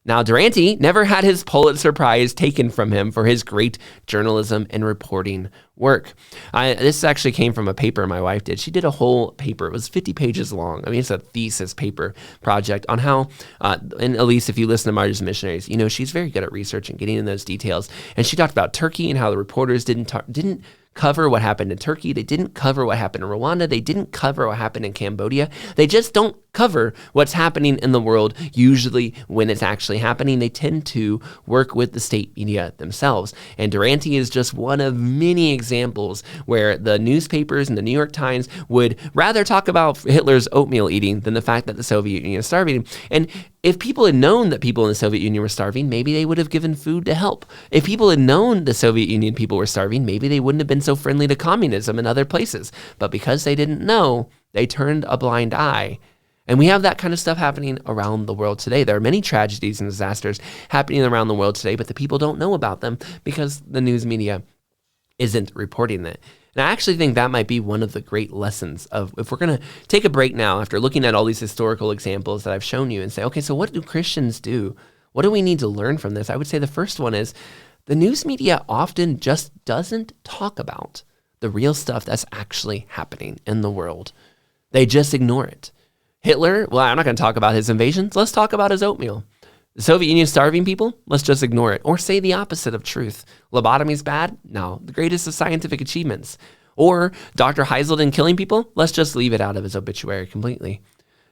Now, Durante never had his Pulitzer Prize taken from him for his great journalism and reporting work. This actually came from a paper my wife did. She did a whole paper. It was 50 pages long. I mean, it's a thesis paper project on how, and Elise, if you listen to Martyrs and Missionaries, you know, she's very good at research and getting in those details. And she talked about Turkey and how the reporters didn't cover what happened in Turkey. They didn't cover what happened in Rwanda. They didn't cover what happened in Cambodia. They just don't cover what's happening in the world. Usually when it's actually happening, they tend to work with the state media themselves. And Durante is just one of many examples where the newspapers and the New York Times would rather talk about Hitler's oatmeal eating than the fact that the Soviet Union is starving. And if people had known that people in the Soviet Union were starving, maybe they would have given food to help. If people had known the Soviet Union people were starving, maybe they wouldn't have been so friendly to communism in other places. But because they didn't know, they turned a blind eye. And we have that kind of stuff happening around the world today. There are many tragedies and disasters happening around the world today, but the people don't know about them because the news media isn't reporting it. And I actually think that might be one of the great lessons of, if we're going to take a break now after looking at all these historical examples that I've shown you and say, okay, so what do Christians do? What do we need to learn from this? I would say the first one is the news media often just doesn't talk about the real stuff that's actually happening in the world. They just ignore it. Hitler, well, I'm not going to talk about his invasions. Let's talk about his oatmeal. The Soviet Union starving people? Let's just ignore it. Or say the opposite of truth. Lobotomy's bad? No, the greatest of scientific achievements. Or Dr. Heiselden killing people? Let's just leave it out of his obituary completely.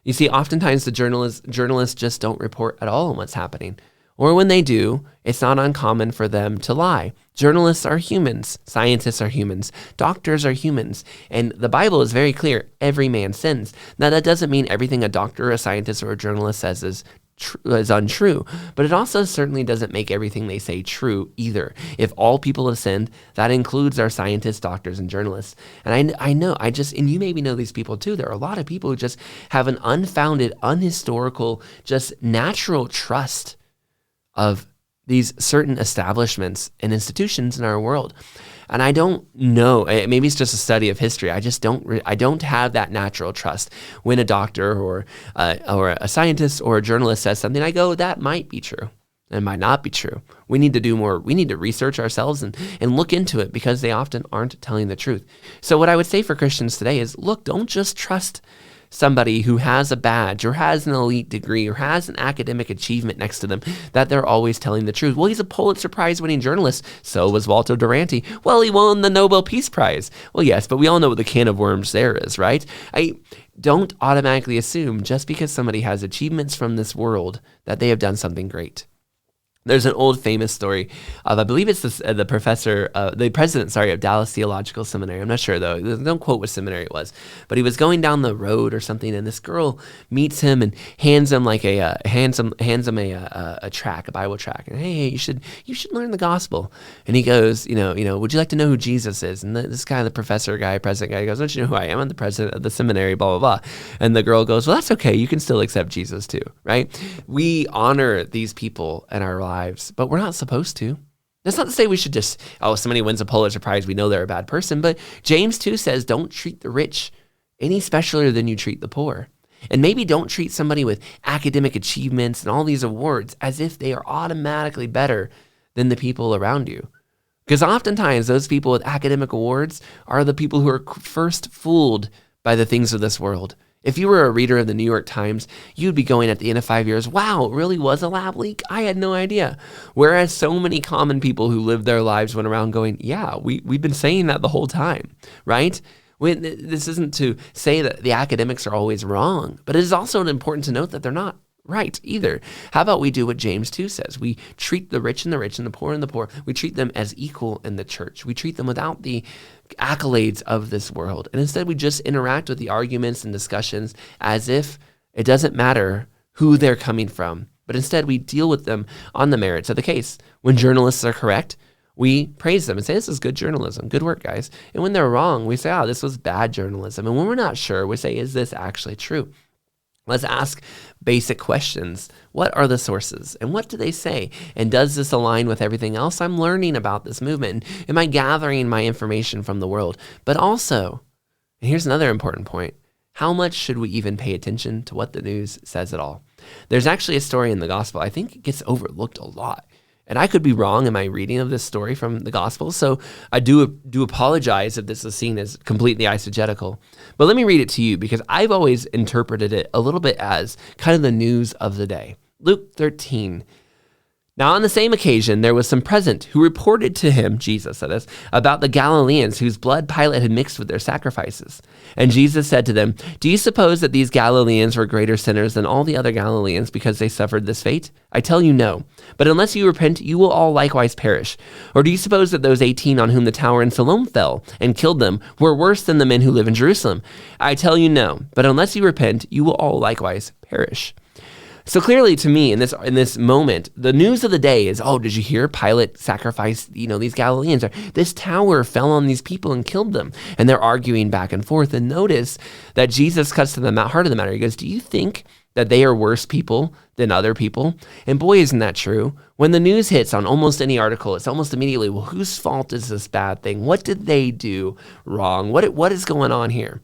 You see, oftentimes the journalists just don't report at all on what's happening. Or when they do, it's not uncommon for them to lie. Journalists are humans. Scientists are humans. Doctors are humans. And the Bible is very clear. Every man sins. Now, that doesn't mean everything a doctor, a scientist, or a journalist says is untrue, but it also certainly doesn't make everything they say true either. If all people have sinned, that includes our scientists, doctors, and journalists. And I know, and you maybe know these people too. There are a lot of people who just have an unfounded, unhistorical, just natural trust of these certain establishments and institutions in our world. And I don't know, maybe it's just a study of history. I don't have that natural trust. When a doctor or a scientist or a journalist says something, I go, that might be true. It might not be true. We need to do more. We need to research ourselves and look into it because they often aren't telling the truth. So what I would say for Christians today is, look, don't just trust somebody who has a badge or has an elite degree or has an academic achievement next to them, that they're always telling the truth. Well, he's a Pulitzer Prize winning journalist. So was Walter Durante. Well, he won the Nobel Peace Prize. Well, yes, but we all know what the can of worms there is, right? I don't automatically assume just because somebody has achievements from this world that they have done something great. There's an old famous story of, I believe it's the president of Dallas Theological Seminary. I'm not sure though. Don't quote what seminary it was, but he was going down the road or something, and this girl meets him and hands him like a track, a Bible track, and hey, you should learn the gospel. And he goes, would you like to know who Jesus is? And this guy, the president guy, goes, don't you know who I am? I'm the president of the seminary, blah blah blah. And the girl goes, well, that's okay. You can still accept Jesus too, right? We honor these people in our lives, but we're not supposed to. That's not to say we should just, somebody wins a Pulitzer Prize, we know they're a bad person, but James 2 says, don't treat the rich any specialer than you treat the poor. And maybe don't treat somebody with academic achievements and all these awards as if they are automatically better than the people around you. Because oftentimes those people with academic awards are the people who are first fooled by the things of this world. If you were a reader of the New York Times, you'd be going at the end of 5 years, wow, it really was a lab leak? I had no idea. Whereas so many common people who lived their lives went around going, yeah, we've been saying that the whole time, right? This isn't to say that the academics are always wrong, but it is also important to note that they're not right either. How about we do what James 2 says? We treat the rich and the poor and the poor. We treat them as equal in the church. We treat them without the accolades of this world. And instead we just interact with the arguments and discussions as if it doesn't matter who they're coming from. But instead we deal with them on the merits of the case. When journalists are correct, we praise them and say, this is good journalism. Good work, guys. And when they're wrong, we say, this was bad journalism. And when we're not sure, we say, is this actually true? Let's ask basic questions. What are the sources? And what do they say? And does this align with everything else I'm learning about this movement? Am I gathering my information from the world? But also, and here's another important point, how much should we even pay attention to what the news says at all? There's actually a story in the gospel. I think it gets overlooked a lot. And I could be wrong in my reading of this story from the gospel, so I do apologize if this is seen as completely eisegetical. But let me read it to you because I've always interpreted it a little bit as kind of the news of the day. Luke 13. Now on the same occasion, there was some present who reported to him, Jesus that is, about the Galileans whose blood Pilate had mixed with their sacrifices. And Jesus said to them, "Do you suppose that these Galileans were greater sinners than all the other Galileans because they suffered this fate? I tell you no. But unless you repent, you will all likewise perish. Or do you suppose that those 18 on whom the tower in Siloam fell and killed them were worse than the men who live in Jerusalem? I tell you no. But unless you repent, you will all likewise perish." So clearly to me in this moment, the news of the day is, oh, did you hear Pilate sacrificed, these Galileans? Or this tower fell on these people and killed them. And they're arguing back and forth. And notice that Jesus cuts to the heart of the matter. He goes, do you think that they are worse people than other people? And boy, isn't that true. When the news hits on almost any article, it's almost immediately, well, whose fault is this bad thing? What did they do wrong? What is going on here?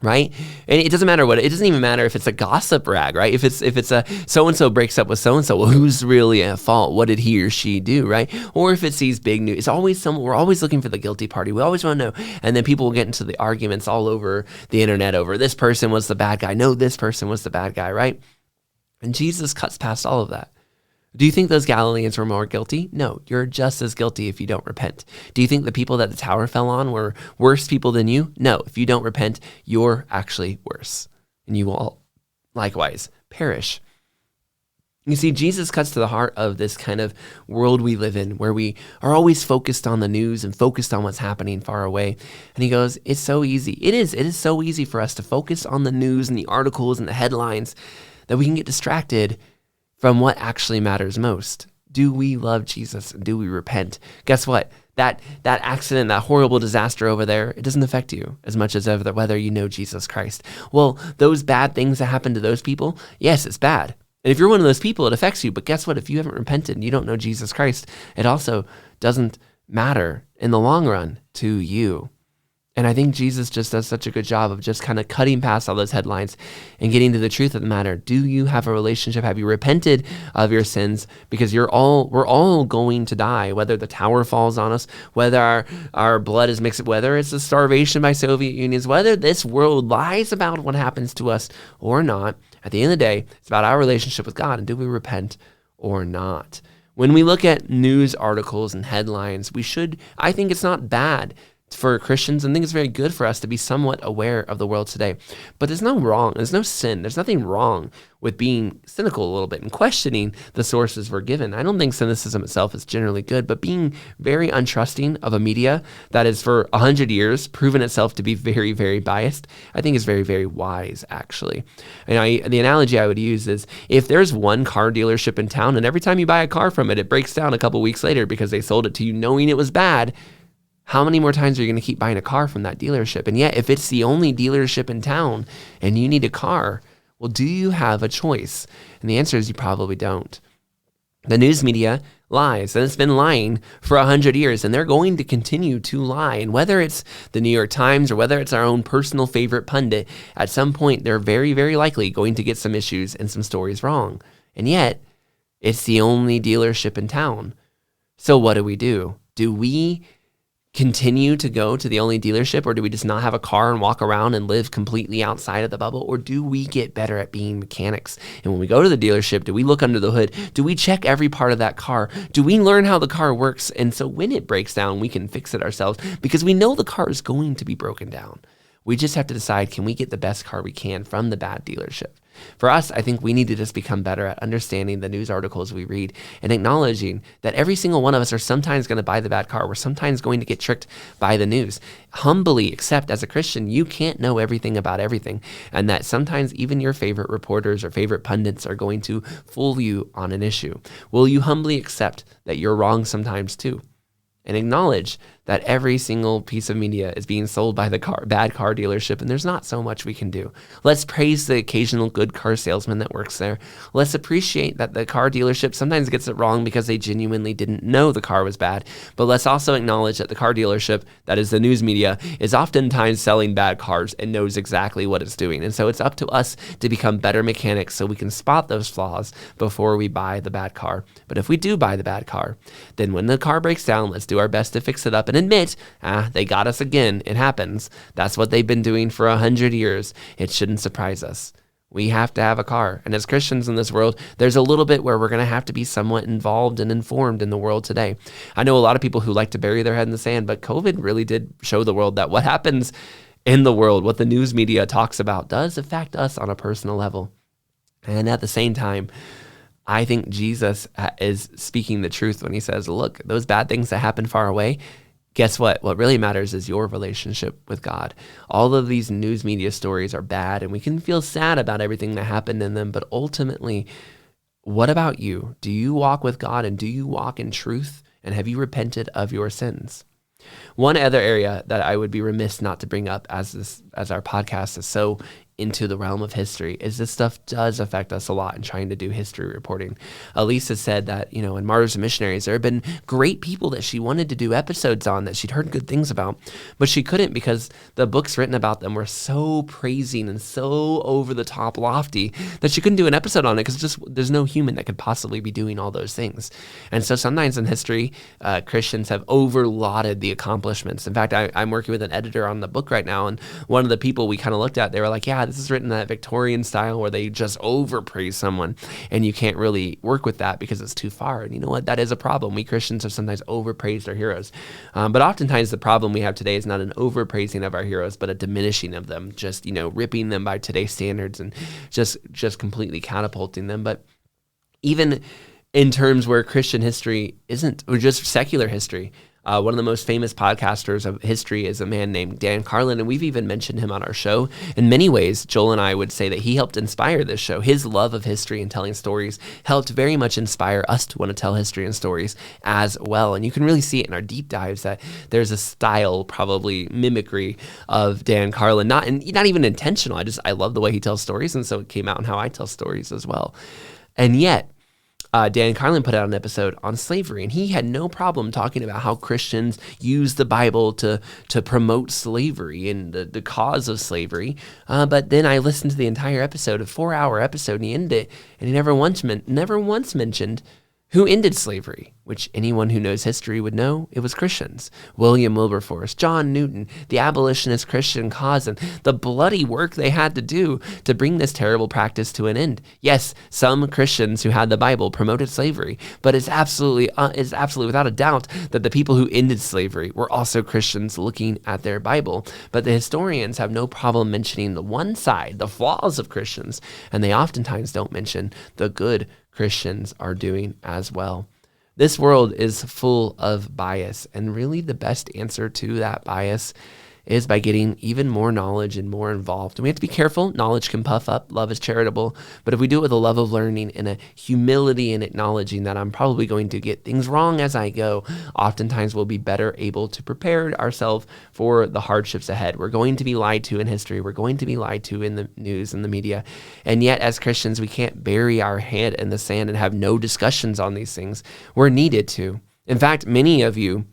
Right? And it doesn't matter it doesn't even matter if it's a gossip rag, right? If it's a so-and-so breaks up with so-and-so, well, who's really at fault? What did he or she do, right? Or if it's these big news, it's always we're always looking for the guilty party. We always want to know. And then people will get into the arguments all over the internet over this person was the bad guy. No, this person was the bad guy, right? And Jesus cuts past all of that. Do you think those Galileans were more guilty? No, you're just as guilty if you don't repent. Do you think the people that the tower fell on were worse people than you? No, if you don't repent, you're actually worse, and you will likewise perish. You see, Jesus cuts to the heart of this kind of world we live in where we are always focused on the news and focused on what's happening far away. And he goes, it's so easy. It is so easy for us to focus on the news and the articles and the headlines that we can get distracted from what actually matters most. Do we love Jesus? Do we repent? Guess what? That accident, that horrible disaster over there, it doesn't affect you as much as whether you know Jesus Christ. Well, those bad things that happen to those people, yes, it's bad. And if you're one of those people, it affects you. But guess what? If you haven't repented and you don't know Jesus Christ, it also doesn't matter in the long run to you. And I think Jesus just does such a good job of just kind of cutting past all those headlines and getting to the truth of the matter. Do you have a relationship? Have you repented of your sins? Because we're all going to die, whether the tower falls on us, whether our blood is mixed, whether it's the starvation by Soviet unions, whether this world lies about what happens to us or not. At the end of the day, it's about our relationship with God, and do we repent or not? When we look at news articles and headlines, I think it's not bad for Christians, and I think it's very good for us to be somewhat aware of the world today. But there's no sin. There's nothing wrong with being cynical a little bit and questioning the sources we're given. I don't think cynicism itself is generally good, but being very untrusting of a media that has for 100 years proven itself to be very, very biased, I think is very, very wise, actually. And the analogy I would use is if there's one car dealership in town and every time you buy a car from it, it breaks down a couple weeks later because they sold it to you knowing it was bad, how many more times are you going to keep buying a car from that dealership? And yet, if it's the only dealership in town and you need a car, well, do you have a choice? And the answer is you probably don't. The news media lies, and it's been lying for 100 years, and they're going to continue to lie. And whether it's the New York Times or whether it's our own personal favorite pundit, at some point, they're very, very likely going to get some issues and some stories wrong. And yet, it's the only dealership in town. So what do? Do we continue to go to the only dealership, or do we just not have a car and walk around and live completely outside of the bubble? Or do we get better at being mechanics? And when we go to the dealership, do we look under the hood? Do we check every part of that car? Do we learn how the car works? And so when it breaks down, we can fix it ourselves because we know the car is going to be broken down. We just have to decide, can we get the best car we can from the bad dealership? For us, I think we need to just become better at understanding the news articles we read and acknowledging that every single one of us are sometimes going to buy the bad car. We're sometimes going to get tricked by the news. Humbly accept as a Christian, you can't know everything about everything, and that sometimes even your favorite reporters or favorite pundits are going to fool you on an issue. Will you humbly accept that you're wrong sometimes too? And acknowledge that every single piece of media is being sold by the bad car dealership, and there's not so much we can do. Let's praise the occasional good car salesman that works there. Let's appreciate that the car dealership sometimes gets it wrong because they genuinely didn't know the car was bad. But let's also acknowledge that the car dealership, that is the news media, is oftentimes selling bad cars and knows exactly what it's doing. And so it's up to us to become better mechanics so we can spot those flaws before we buy the bad car. But if we do buy the bad car, then when the car breaks down, let's do our best to fix it up and admit, they got us again. It happens. That's what they've been doing for 100 years. It shouldn't surprise us. We have to have a car. And as Christians in this world, there's a little bit where we're going to have to be somewhat involved and informed in the world today. I know a lot of people who like to bury their head in the sand, but COVID really did show the world that what happens in the world, what the news media talks about, does affect us on a personal level. And at the same time, I think Jesus is speaking the truth when he says, look, those bad things that happen far away, guess what? What really matters is your relationship with God. All of these news media stories are bad, and we can feel sad about everything that happened in them, but ultimately, what about you? Do you walk with God, and do you walk in truth? And have you repented of your sins? One other area that I would be remiss not to bring up as our podcast is so into the realm of history is this stuff does affect us a lot in trying to do history reporting. Elisa said that, in Martyrs and Missionaries, there have been great people that she wanted to do episodes on that she'd heard good things about, but she couldn't because the books written about them were so praising and so over the top lofty that she couldn't do an episode on it because there's no human that could possibly be doing all those things. And so sometimes in history, Christians have overlauded the accomplishments. In fact, I'm working with an editor on the book right now, and one of the people we kind of looked at, they were like, yeah, this is written in that Victorian style where they just overpraise someone, and you can't really work with that because it's too far. And you know what? That is a problem. We Christians have sometimes overpraised our heroes. But oftentimes the problem we have today is not an overpraising of our heroes, but a diminishing of them, just, ripping them by today's standards and just completely catapulting them. But even in terms where Christian history isn't, or just secular history, one of the most famous podcasters of history is a man named Dan Carlin, and we've even mentioned him on our show. In many ways, Joel and I would say that he helped inspire this show. His love of history and telling stories helped very much inspire us to want to tell history and stories as well. And you can really see it in our deep dives that there's a style, probably mimicry of Dan Carlin, not even intentional. I love the way he tells stories, and so it came out in how I tell stories as well. And yet, Dan Carlin put out an episode on slavery, and he had no problem talking about how Christians use the Bible to promote slavery and the cause of slavery. But then I listened to the entire episode, a 4-hour episode, and he ended it, and he never once mentioned who ended slavery, which anyone who knows history would know it was Christians. William Wilberforce, John Newton, the abolitionist Christian cause, and the bloody work they had to do to bring this terrible practice to an end. Yes, some Christians who had the Bible promoted slavery, but it's absolutely without a doubt that the people who ended slavery were also Christians looking at their Bible. But the historians have no problem mentioning the one side, the flaws of Christians, and they oftentimes don't mention the good Christians are doing as well. This world is full of bias, and really the best answer to that bias is by getting even more knowledge and more involved. And we have to be careful. Knowledge can puff up. Love is charitable. But if we do it with a love of learning and a humility in acknowledging that I'm probably going to get things wrong as I go, oftentimes we'll be better able to prepare ourselves for the hardships ahead. We're going to be lied to in history. We're going to be lied to in the news and the media. And yet, as Christians, we can't bury our head in the sand and have no discussions on these things. We're needed to. In fact, many of you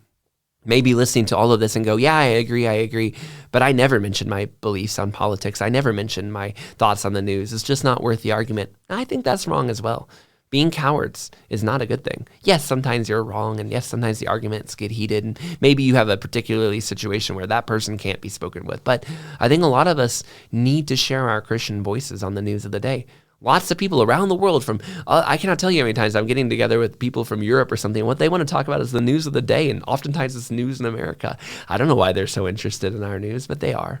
may be listening to all of this and go, yeah, I agree, but I never mentioned my beliefs on politics. I never mentioned my thoughts on the news. It's just not worth the argument. I think that's wrong as well. Being cowards is not a good thing. Yes, sometimes you're wrong, and yes, sometimes the arguments get heated, and maybe you have a particularly situation where that person can't be spoken with, but I think a lot of us need to share our Christian voices on the news of the day. Lots of people around the world I cannot tell you how many times I'm getting together with people from Europe or something. What they want to talk about is the news of the day, and oftentimes it's news in America. I don't know why they're so interested in our news, but they are.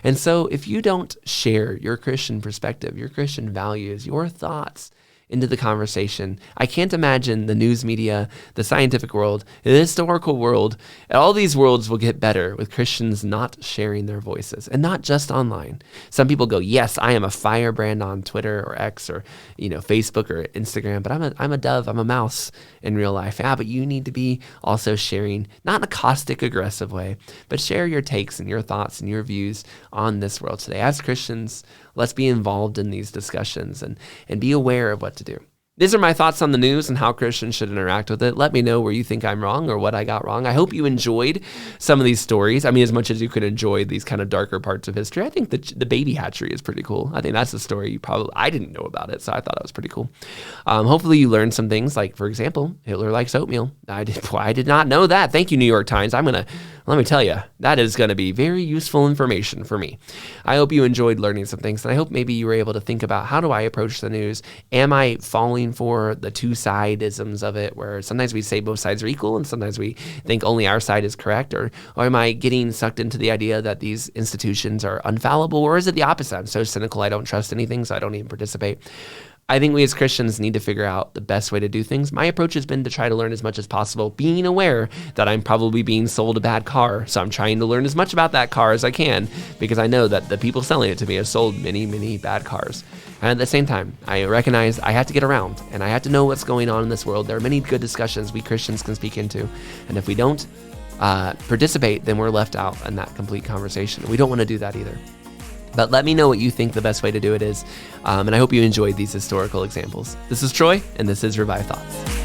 And so if you don't share your Christian perspective, your Christian values, your thoughts, into the conversation. I can't imagine the news media, the scientific world, the historical world, all these worlds will get better with Christians not sharing their voices, and not just online. Some people go, yes, I am a firebrand on Twitter or X or Facebook or Instagram, but I'm a dove, I'm a mouse in real life. Yeah, but you need to be also sharing, not in a caustic, aggressive way, but share your takes and your thoughts and your views on this world today. As Christians, let's be involved in these discussions and be aware of what to do. These are my thoughts on the news and how Christians should interact with it. Let me know where you think I'm wrong or what I got wrong. I hope you enjoyed some of these stories. I mean, as much as you could enjoy these kind of darker parts of history, I think the baby hatchery is pretty cool. I think that's a story I didn't know about it, so I thought it was pretty cool. Hopefully you learned some things, like, for example, Hitler likes oatmeal. I did not know that. Thank you, New York Times. Let me tell you, that is going to be very useful information for me. I hope you enjoyed learning some things, and I hope maybe you were able to think about, how do I approach the news? Am I falling for the two-sidisms of it, where sometimes we say both sides are equal and sometimes we think only our side is correct? Or am I getting sucked into the idea that these institutions are infallible? Or is it the opposite? I'm so cynical, I don't trust anything, so I don't even participate. I think we as Christians need to figure out the best way to do things. My approach has been to try to learn as much as possible, being aware that I'm probably being sold a bad car. So I'm trying to learn as much about that car as I can, because I know that the people selling it to me have sold many, many bad cars. And at the same time, I recognize I have to get around and I have to know what's going on in this world. There are many good discussions we Christians can speak into. And if we don't participate, then we're left out in that complete conversation. We don't want to do that either. But let me know what you think the best way to do it is. And I hope you enjoyed these historical examples. This is Troy, and this is Revive Thoughts.